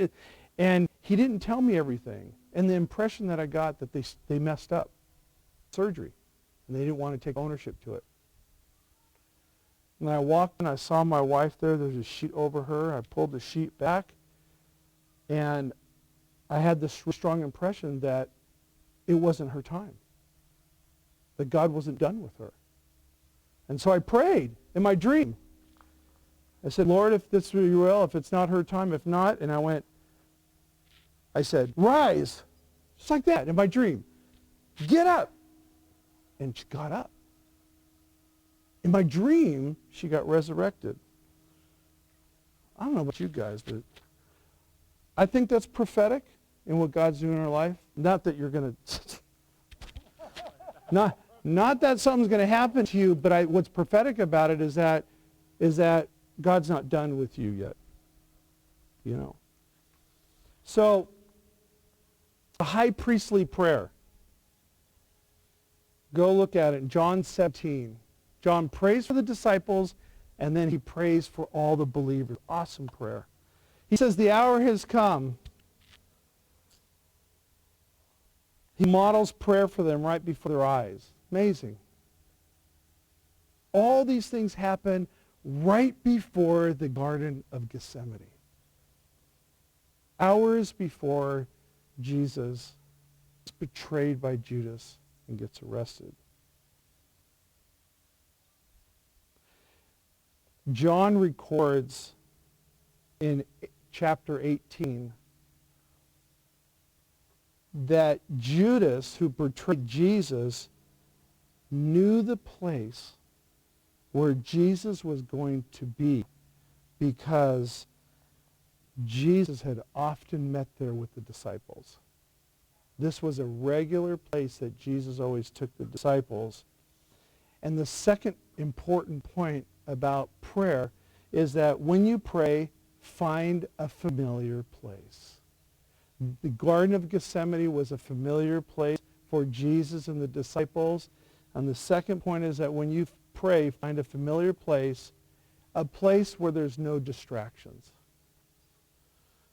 And he didn't tell me everything. And the impression that I got that they messed up surgery, and they didn't want to take ownership to it. And I walked in, I saw my wife there. There's a sheet over her. I pulled the sheet back, and I had this strong impression that it wasn't her time, that God wasn't done with her. And so I prayed in my dream. I said, Lord, if this be your will, if it's not her time, if not, and I said, rise, just like that in my dream. Get up. And she got up. In my dream, she got resurrected. I don't know about you guys, but I think that's prophetic in what God's doing in our life. Not that you're going to, not that something's going to happen to you, but what's prophetic about it is that God's not done with you yet. You know. So, the high priestly prayer. Go look at it. John 17. John prays for the disciples, and then he prays for all the believers. Awesome prayer. He says, the hour has come. He models prayer for them right before their eyes. Amazing. All these things happen right before the Garden of Gethsemane. Hours before Jesus is betrayed by Judas and gets arrested. John records in chapter 18 that Judas, who betrayed Jesus, knew the place where Jesus was going to be because Jesus had often met there with the disciples. This was a regular place that Jesus always took the disciples. And the second important point about prayer is that when you pray, find a familiar place. The Garden of Gethsemane was a familiar place for Jesus and the disciples. And the second point is that when you pray, find a familiar place, a place where there's no distractions.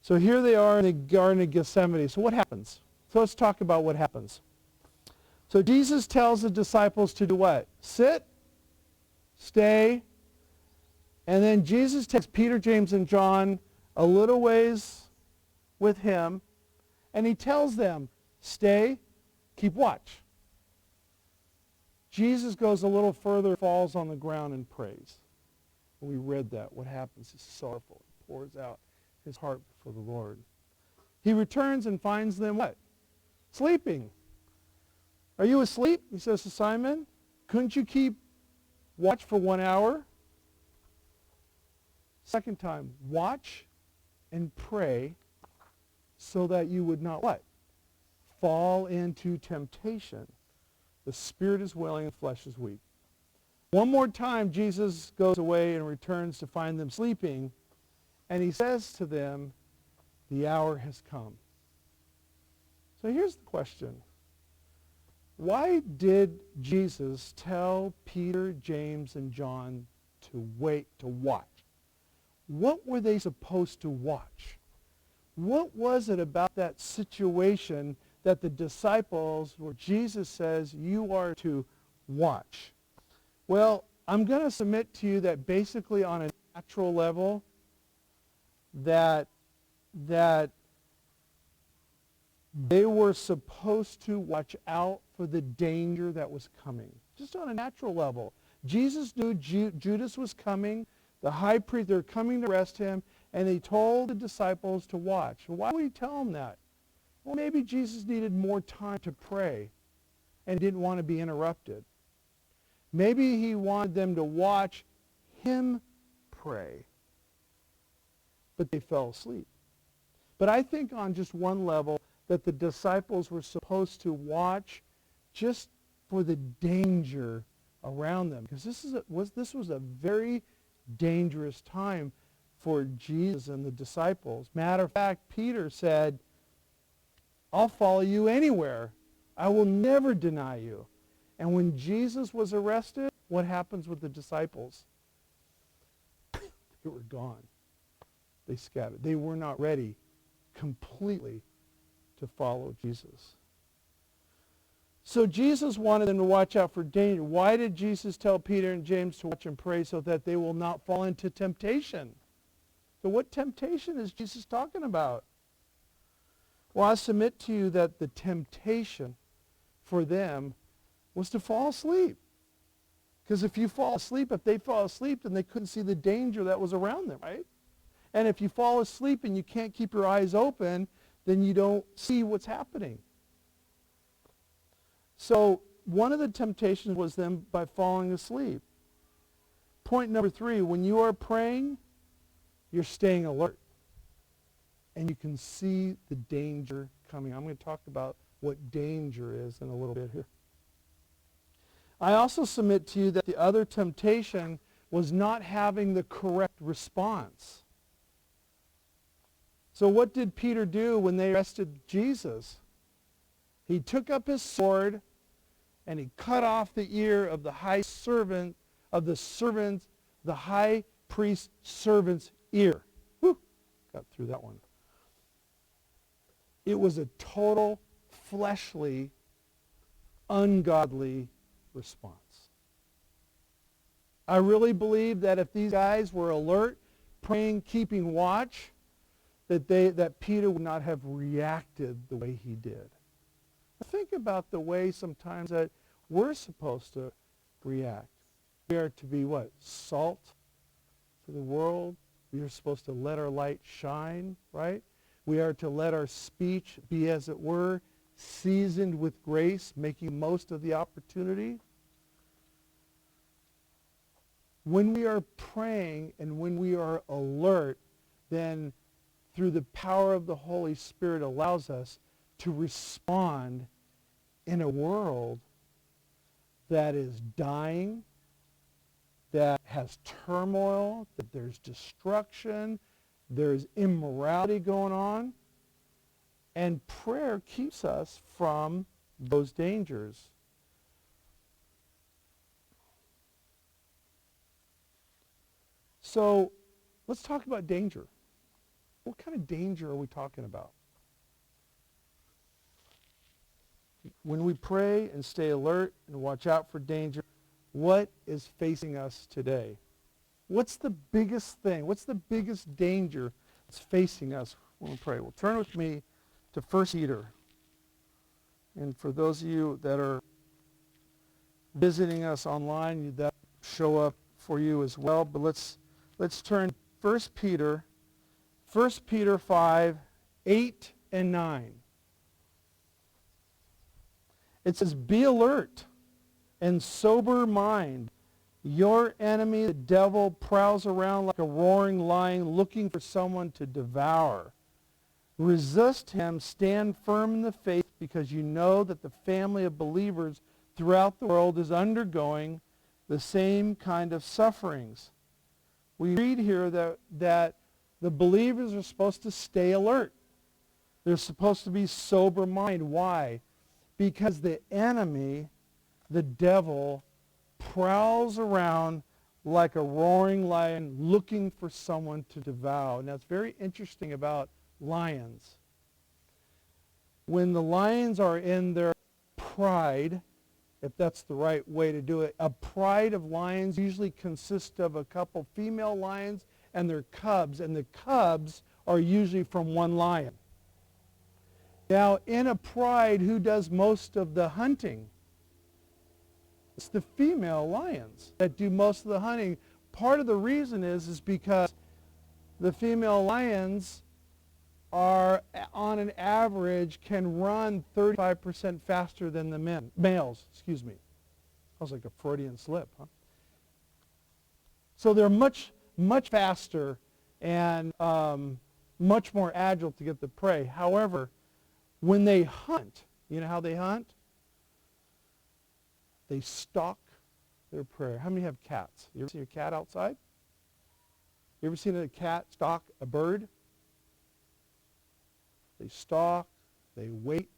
So here they are in the Garden of Gethsemane. So what happens? So let's talk about what happens. So Jesus tells the disciples to do what? Sit, stay, and then Jesus takes Peter, James, and John a little ways with him, and he tells them, stay, keep watch. Jesus goes a little further, falls on the ground and prays. We read that. What happens? He's sorrowful. He pours out his heart before the Lord. He returns and finds them what? Sleeping. Are you asleep? He says to Simon. Couldn't you keep watch for 1 hour? Second time, watch and pray so that you would not what? Fall into temptation. The spirit is willing, the flesh is weak. One more time, Jesus goes away and returns to find them sleeping, and he says to them, the hour has come. So here's the question. Why did Jesus tell Peter, James, and John to wait, to watch? What were they supposed to watch? What was it about that situation that the disciples, where Jesus says, you are to watch? Well, I'm going to submit to you that basically on a natural level, that they were supposed to watch out for the danger that was coming. Just on a natural level. Jesus knew Judas was coming. The high priest, they're coming to arrest him, and he told the disciples to watch. Why would he tell them that? Well, maybe Jesus needed more time to pray and didn't want to be interrupted. Maybe he wanted them to watch him pray. But they fell asleep. But I think on just one level that the disciples were supposed to watch just for the danger around them. Because this was a very dangerous time for Jesus and the disciples. Matter of fact, Peter said, I'll follow you anywhere. I will never deny you. And when Jesus was arrested, what happens with the disciples? They were gone. They scattered. They were not ready completely to follow Jesus. So Jesus wanted them to watch out for danger. Why did Jesus tell Peter and James to watch and pray? So that they will not fall into temptation. So what temptation is Jesus talking about? Well, I submit to you that the temptation for them was to fall asleep. Because if you fall asleep, if they fall asleep, then they couldn't see the danger that was around them, right? And if you fall asleep and you can't keep your eyes open, then you don't see what's happening. So one of the temptations was them by falling asleep. Point number 3, when you are praying, you're staying alert. And you can see the danger coming. I'm going to talk about what danger is in a little bit here. I also submit to you that the other temptation was not having the correct response. So what did Peter do when they arrested Jesus? He took up his sword and he cut off the ear of the high priest's servant's ear. Whew, got through that one. It was a total fleshly, ungodly response. I really believe that if these guys were alert, praying, keeping watch, that Peter would not have reacted the way he did. Think about the way sometimes that we're supposed to react. We are to be what? Salt to the world. We are supposed to let our light shine, right? We are to let our speech be, as it were, seasoned with grace, making most of the opportunity. When we are praying and when we are alert, then through the power of the Holy Spirit allows us to respond in a world that is dying, that has turmoil, that there's destruction, there's immorality going on, and prayer keeps us from those dangers. So let's talk about danger. What kind of danger are we talking about? When we pray and stay alert and watch out for danger, what is facing us today? What's the biggest thing? What's the biggest danger that's facing us when we pray? Well, turn with me to 1 Peter. And for those of you that are visiting us online, that show up for you as well. But let's turn 1 Peter 5, 8 and 9. It says, "Be alert and sober mind. Your enemy, the devil, prowls around like a roaring lion looking for someone to devour. Resist him, stand firm in the faith, because you know that the family of believers throughout the world is undergoing the same kind of sufferings." We read here that the believers are supposed to stay alert. They're supposed to be sober mind. Why? Because the enemy, the devil, prowls around like a roaring lion looking for someone to devour. Now, it's very interesting about lions. When the lions are in their pride, if that's the right way to do it, a pride of lions usually consists of a couple female lions and their cubs, and the cubs are usually from one lion. Now, in a pride, who does most of the hunting? It's the female lions that do most of the hunting. Part of the reason is because the female lions are, on an average, can run 35% faster than the males. Excuse me. That was like a Freudian slip, huh? So they're much faster and much more agile to get the prey. However, when they hunt, you know how they hunt? They stalk their prey. How many have cats? You ever seen a cat outside? You ever seen a cat stalk a bird? They stalk, they wait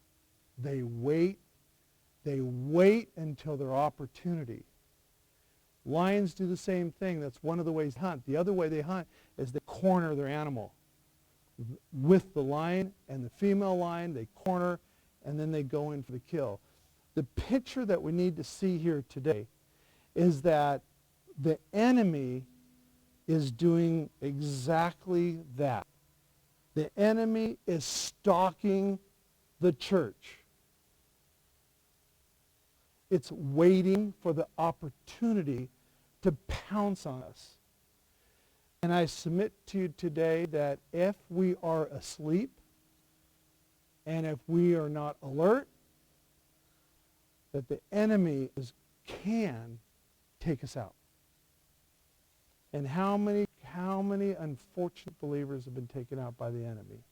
until their opportunity. Lions do the same thing. That's one of the ways they hunt. The other way they hunt is they corner their animal. With the lion and the female lion, they corner, and then they go in for the kill. The picture that we need to see here today is that the enemy is doing exactly that. The enemy is stalking the church. It's waiting for the opportunity to pounce on us. And I submit to you today that if we are asleep and if we are not alert, that the enemy can take us out. And how many unfortunate believers have been taken out by the enemy?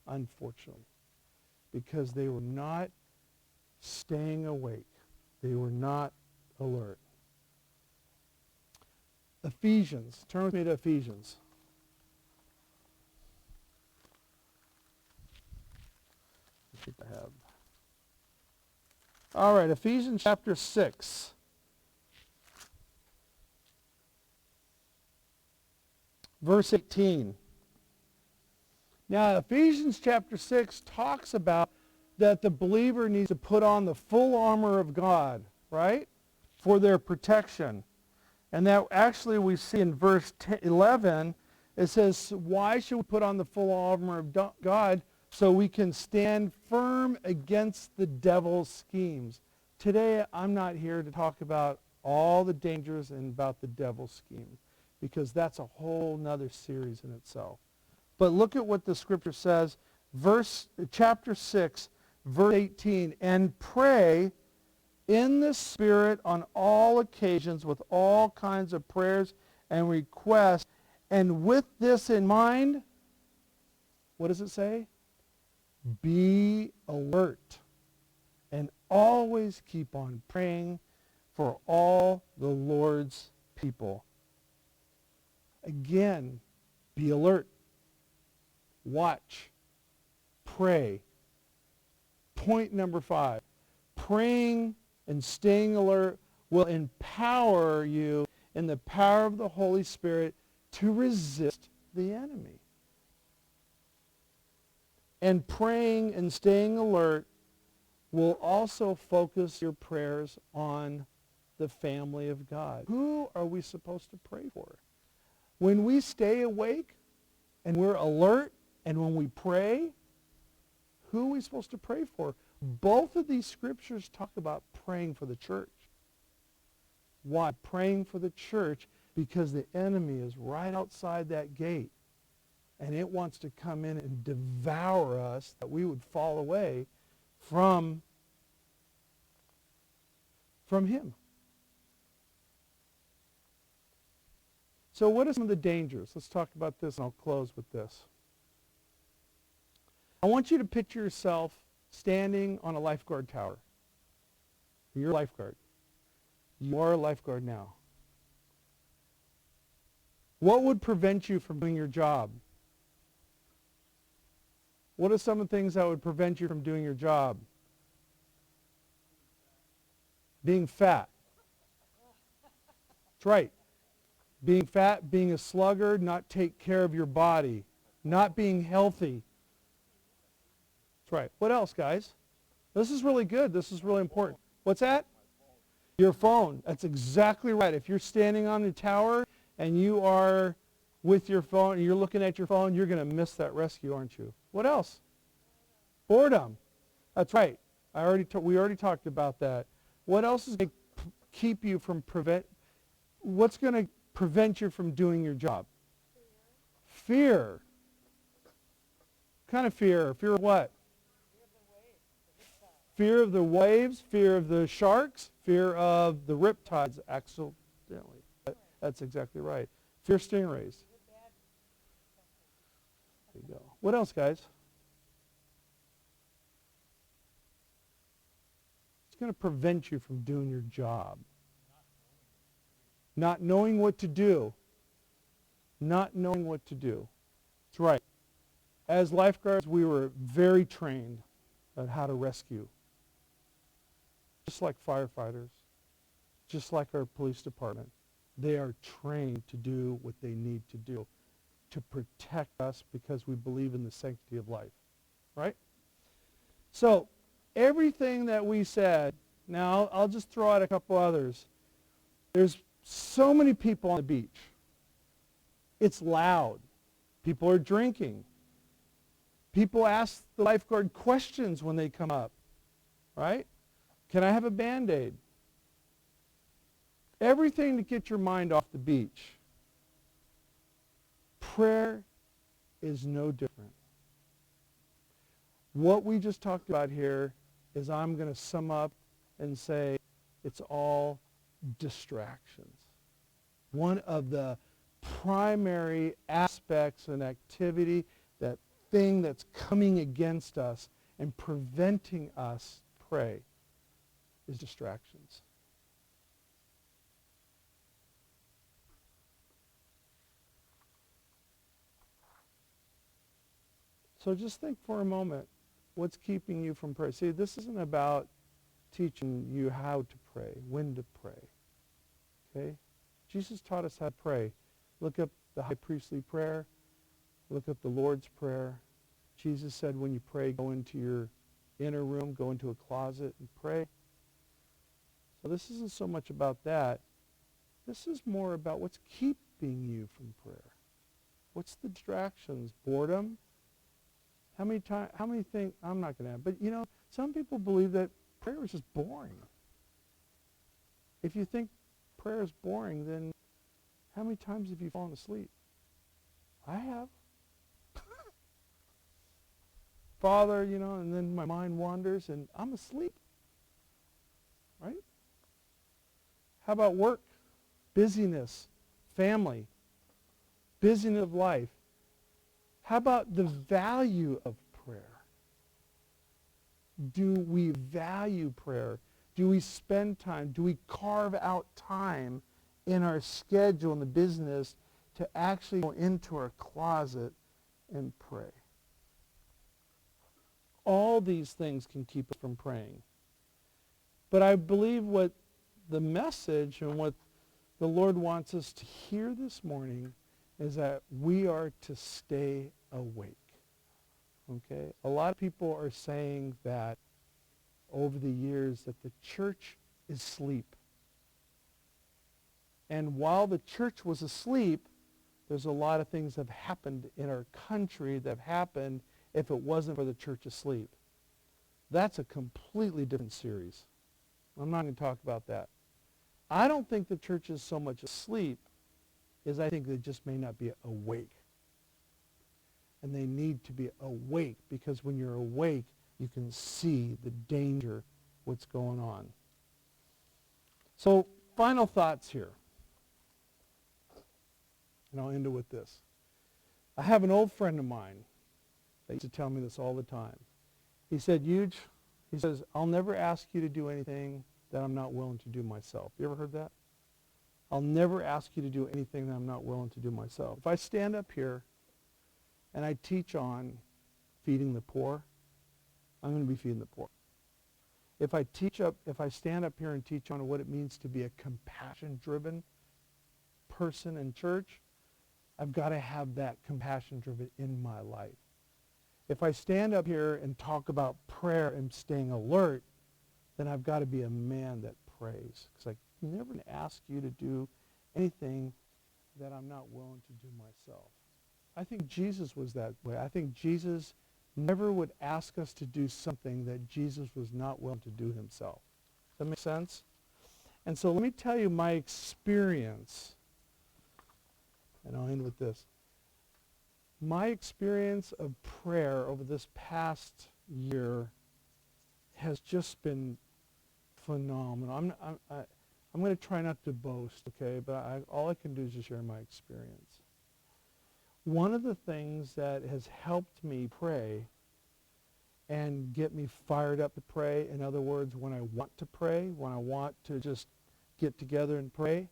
Unfortunately. Because they were not staying awake. They were not alert. Ephesians. Turn with me to Ephesians. I think I have. All right, Ephesians chapter 6. Verse 18. Now, Ephesians chapter 6 talks about that the believer needs to put on the full armor of God, right, for their protection. And that actually we see in verse 11, it says, why should we put on the full armor of God? So we can stand firm against the devil's schemes. Today, I'm not here to talk about all the dangers and about the devil's scheme, because that's a whole nother series in itself. But look at what the scripture says, chapter 6, verse 18, and pray in the Spirit on all occasions with all kinds of prayers and requests, and with this in mind, what does it say? Be alert and always keep on praying for all the Lord's people. Again, be alert. Watch. Pray. Point number 5. Praying and staying alert will empower you in the power of the Holy Spirit to resist the enemy. And praying and staying alert will also focus your prayers on the family of God. Who are we supposed to pray for? When we stay awake and we're alert and when we pray, who are we supposed to pray for? Both of these scriptures talk about praying for the church. Why? Praying for the church because the enemy is right outside that gate. And it wants to come in and devour us, that we would fall away from him. So what are some of the dangers? Let's talk about this, and I'll close with this. I want you to picture yourself standing on a lifeguard tower. You're a lifeguard. You are a lifeguard now. What would prevent you from doing your job? What are some of the things that would prevent you from doing your job? Being fat. That's right. Being fat, being a sluggard, not take care of your body, not being healthy. That's right. What else, guys? This is really good. This is really important. What's that? Your phone. That's exactly right. If you're standing on the tower and you are with your phone and you're looking at your phone, you're going to miss that rescue, aren't you? What else? Boredom. That's right. We already talked about that. What else is going to keep you from what's going to prevent you from doing your job? Fear. What kind of fear? Fear of what? Fear of the waves, fear of the sharks, fear of the riptides accidentally. That's exactly right. Fear of stingrays. There you go. What else, guys? It's going to prevent you from doing your job. Not knowing what to do. Not knowing what to do. That's right. As lifeguards, we were very trained on how to rescue. Just like firefighters, just like our police department, they are trained to do what they need to do to protect us because we believe in the sanctity of life, right? So everything that we said Now, I'll just throw out a couple others. There's so many people on the beach. It's loud. People are drinking. People ask the lifeguard questions when they come up, right? Can I have a Band-Aid? Everything to get your mind off the beach. Prayer is no different. What we just talked about here is, I'm going to sum up and say, it's all distractions. One of the primary aspects and activity, that thing that's coming against us and preventing us to pray, is distractions. So just think for a moment, what's keeping you from prayer? See, this isn't about teaching you how to pray, when to pray. Okay? Jesus taught us how to pray. Look up the high priestly prayer. Look up the Lord's Prayer. Jesus said, when you pray, go into your inner room, go into a closet and pray. So this isn't so much about that. This is more about what's keeping you from prayer. What's the distractions? Boredom? How many think, I'm not going to have, but you know, some people believe that prayer is just boring. If you think prayer is boring, then how many times have you fallen asleep? I have. Father, you know, and then my mind wanders and I'm asleep. Right? How about work? Busyness, family, busyness of life. How about the value of prayer? Do we value prayer? Do we spend time? Do we carve out time in our schedule in the business to actually go into our closet and pray? All these things can keep us from praying. But I believe what the message and what the Lord wants us to hear this morning is that we are to stay awake. Okay? A lot of people are saying that over the years that the church is asleep. And while the church was asleep, there's a lot of things that have happened in our country that have happened if it wasn't for the church asleep. That's a completely different series. I'm not going to talk about that. I don't think the church is so much asleep as I think they just may not be awake. And they need to be awake, because when you're awake, you can see the danger, what's going on. So, final thoughts here. And I'll end it with this. I have an old friend of mine that used to tell me this all the time. He said, Huge, he says, I'll never ask you to do anything that I'm not willing to do myself. You ever heard that? I'll never ask you to do anything that I'm not willing to do myself. If I stand up here and I teach on feeding the poor, I'm going to be feeding the poor. If I stand up here and teach on what it means to be a compassion-driven person in church, I've got to have that compassion-driven in my life. If I stand up here and talk about prayer and staying alert, then I've got to be a man that prays. Because I'm never going to ask you to do anything that I'm not willing to do myself. I think Jesus was that way. I think Jesus never would ask us to do something that Jesus was not willing to do himself. Does that make sense? And so let me tell you my experience, and I'll end with this. My experience of prayer over this past year has just been phenomenal. I'm going to try not to boast, okay? But all I can do is just share my experience. One of the things that has helped me pray and get me fired up to pray, in other words, when I want to pray, when I want to just get together and pray,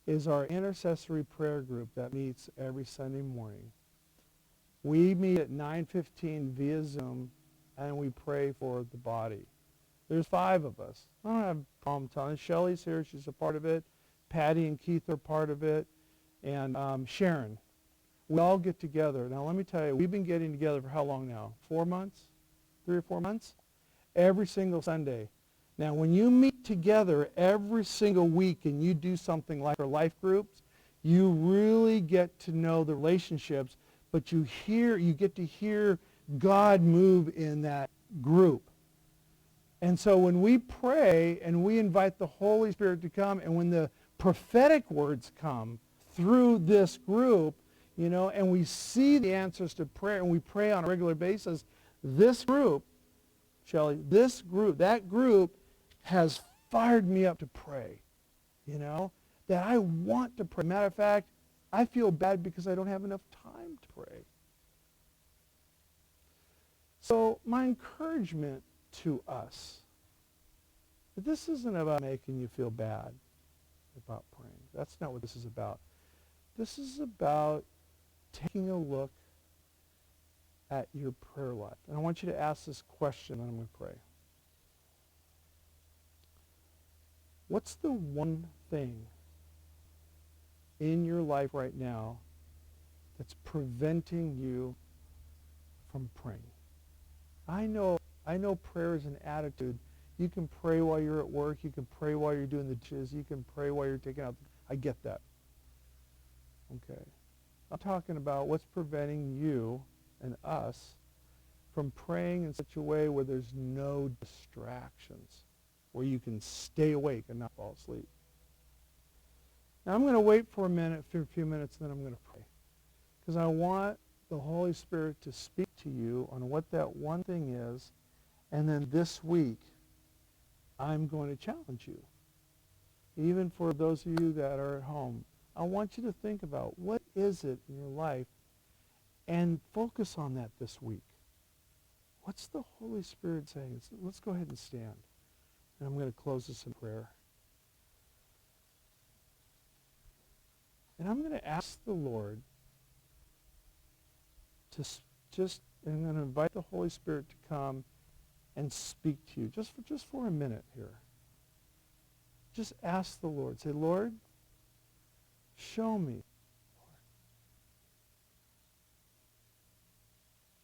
is our intercessory prayer group that meets every Sunday morning. We meet at 9:15 via Zoom, and we pray for the body. There's 5 of us. I don't have a problem telling. Shelly's here. She's a part of it. Patty and Keith are part of it. And Sharon. We all get together. Now, let me tell you, we've been getting together for how long now? 4 months? 3 or 4 months? Every single Sunday. Now, when you meet together every single week and you do something like our life groups, you really get to know the relationships, but you get to hear God move in that group. And so when we pray and we invite the Holy Spirit to come, and when the prophetic words come through this group, and we see the answers to prayer and we pray on a regular basis, this group, Shelley, that group has fired me up to pray, that I want to pray. Matter of fact, I feel bad because I don't have enough time to pray. So my encouragement to us, that this isn't about making you feel bad about praying. That's not what this is about. This is about taking a look at your prayer life. And I want you to ask this question, and I'm going to pray. What's the one thing in your life right now that's preventing you from praying? I know prayer is an attitude. You can pray while you're at work. You can pray while you're doing the dishes. You can pray while you're taking out. I get that. Okay. I'm talking about what's preventing you and us from praying in such a way where there's no distractions, where you can stay awake and not fall asleep. Now I'm going to wait for a few minutes, and then I'm going to pray. Because I want the Holy Spirit to speak to you on what that one thing is, and then this week, I'm going to challenge you. Even for those of you that are at home, I want you to think about what is it in your life and focus on that this week. What's the Holy Spirit saying? Let's go ahead and stand. And I'm going to close this in prayer. And I'm going to ask the Lord to and I'm going to invite the Holy Spirit to come and speak to you just for a minute here. Just ask the Lord. Say, Lord, show me.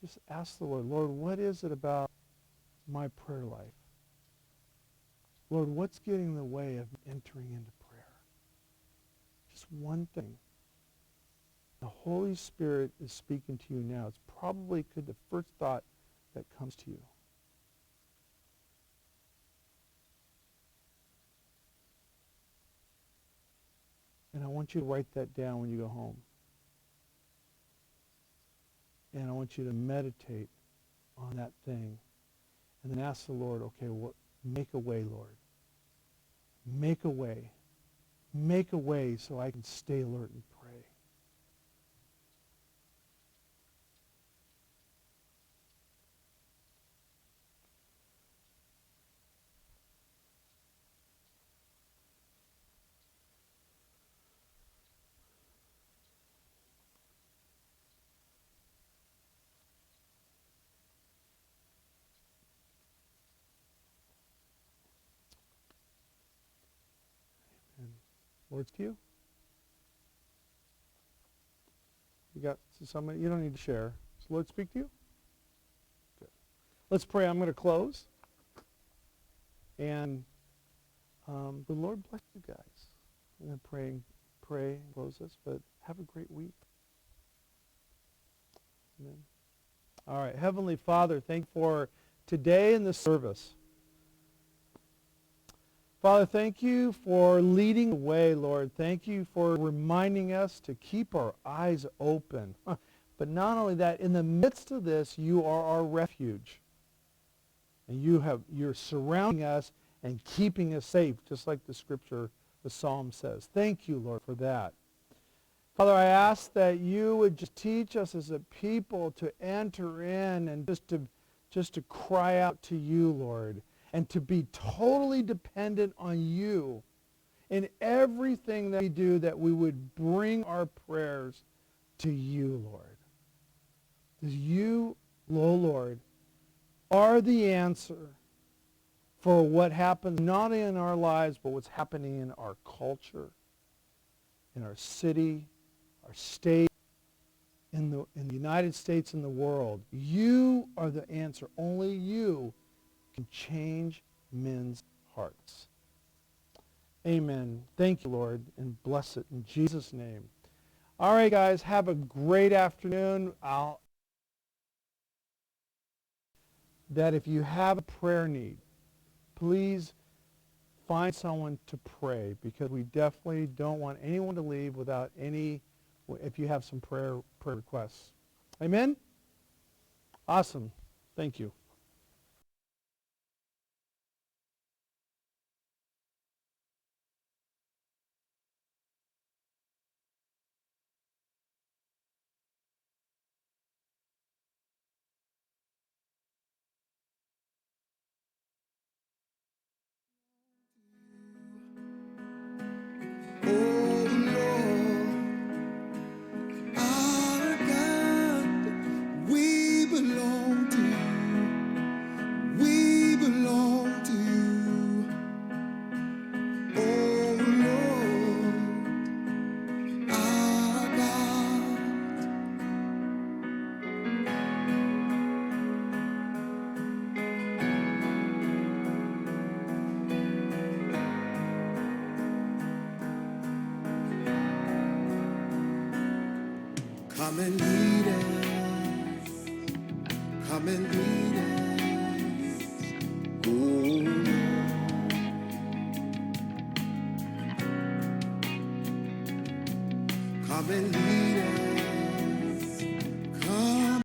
Just ask the Lord, what is it about my prayer life? Lord, what's getting in the way of entering into prayer? Just one thing. The Holy Spirit is speaking to you now. It's probably the first thought that comes to you. And I want you to write that down when you go home. And I want you to meditate on that thing. And then ask the Lord, okay, make a way, Lord. Make a way. Make a way so I can stay alert and pray. Lord's to you. You got somebody? You don't need to share. Does the Lord speak to you? Good. Let's pray. I'm going to close. And the Lord bless you guys. I'm going to pray and close this, but have a great week. Amen. All right. Heavenly Father, thank you for today in the service. Father, thank you for leading the way, Lord. Thank you for reminding us to keep our eyes open. But not only that, in the midst of this, you are our refuge. And you're surrounding us and keeping us safe, just like the scripture, the psalm says. Thank you, Lord, for that. Father, I ask that you would just teach us as a people to enter in and just to cry out to you, Lord, and to be totally dependent on you in everything that we do, that we would bring our prayers to you, Lord. Because you, oh Lord, are the answer for what happens not in our lives, but what's happening in our culture, in our city, our state, in the United States and the world. You are the answer. Only you can change men's hearts. Amen. Thank you, Lord, and bless it in Jesus' name. All right, guys, have a great afternoon. That if you have a prayer need, please find someone to pray, because we definitely don't want anyone to leave without if you have some prayer requests. Amen? Awesome. Thank you. Oh Lord, our God, we belong to you. We belong to you. Oh Lord, our God. Come and lead us. Come and lead us. Oh Lord. Come and lead us.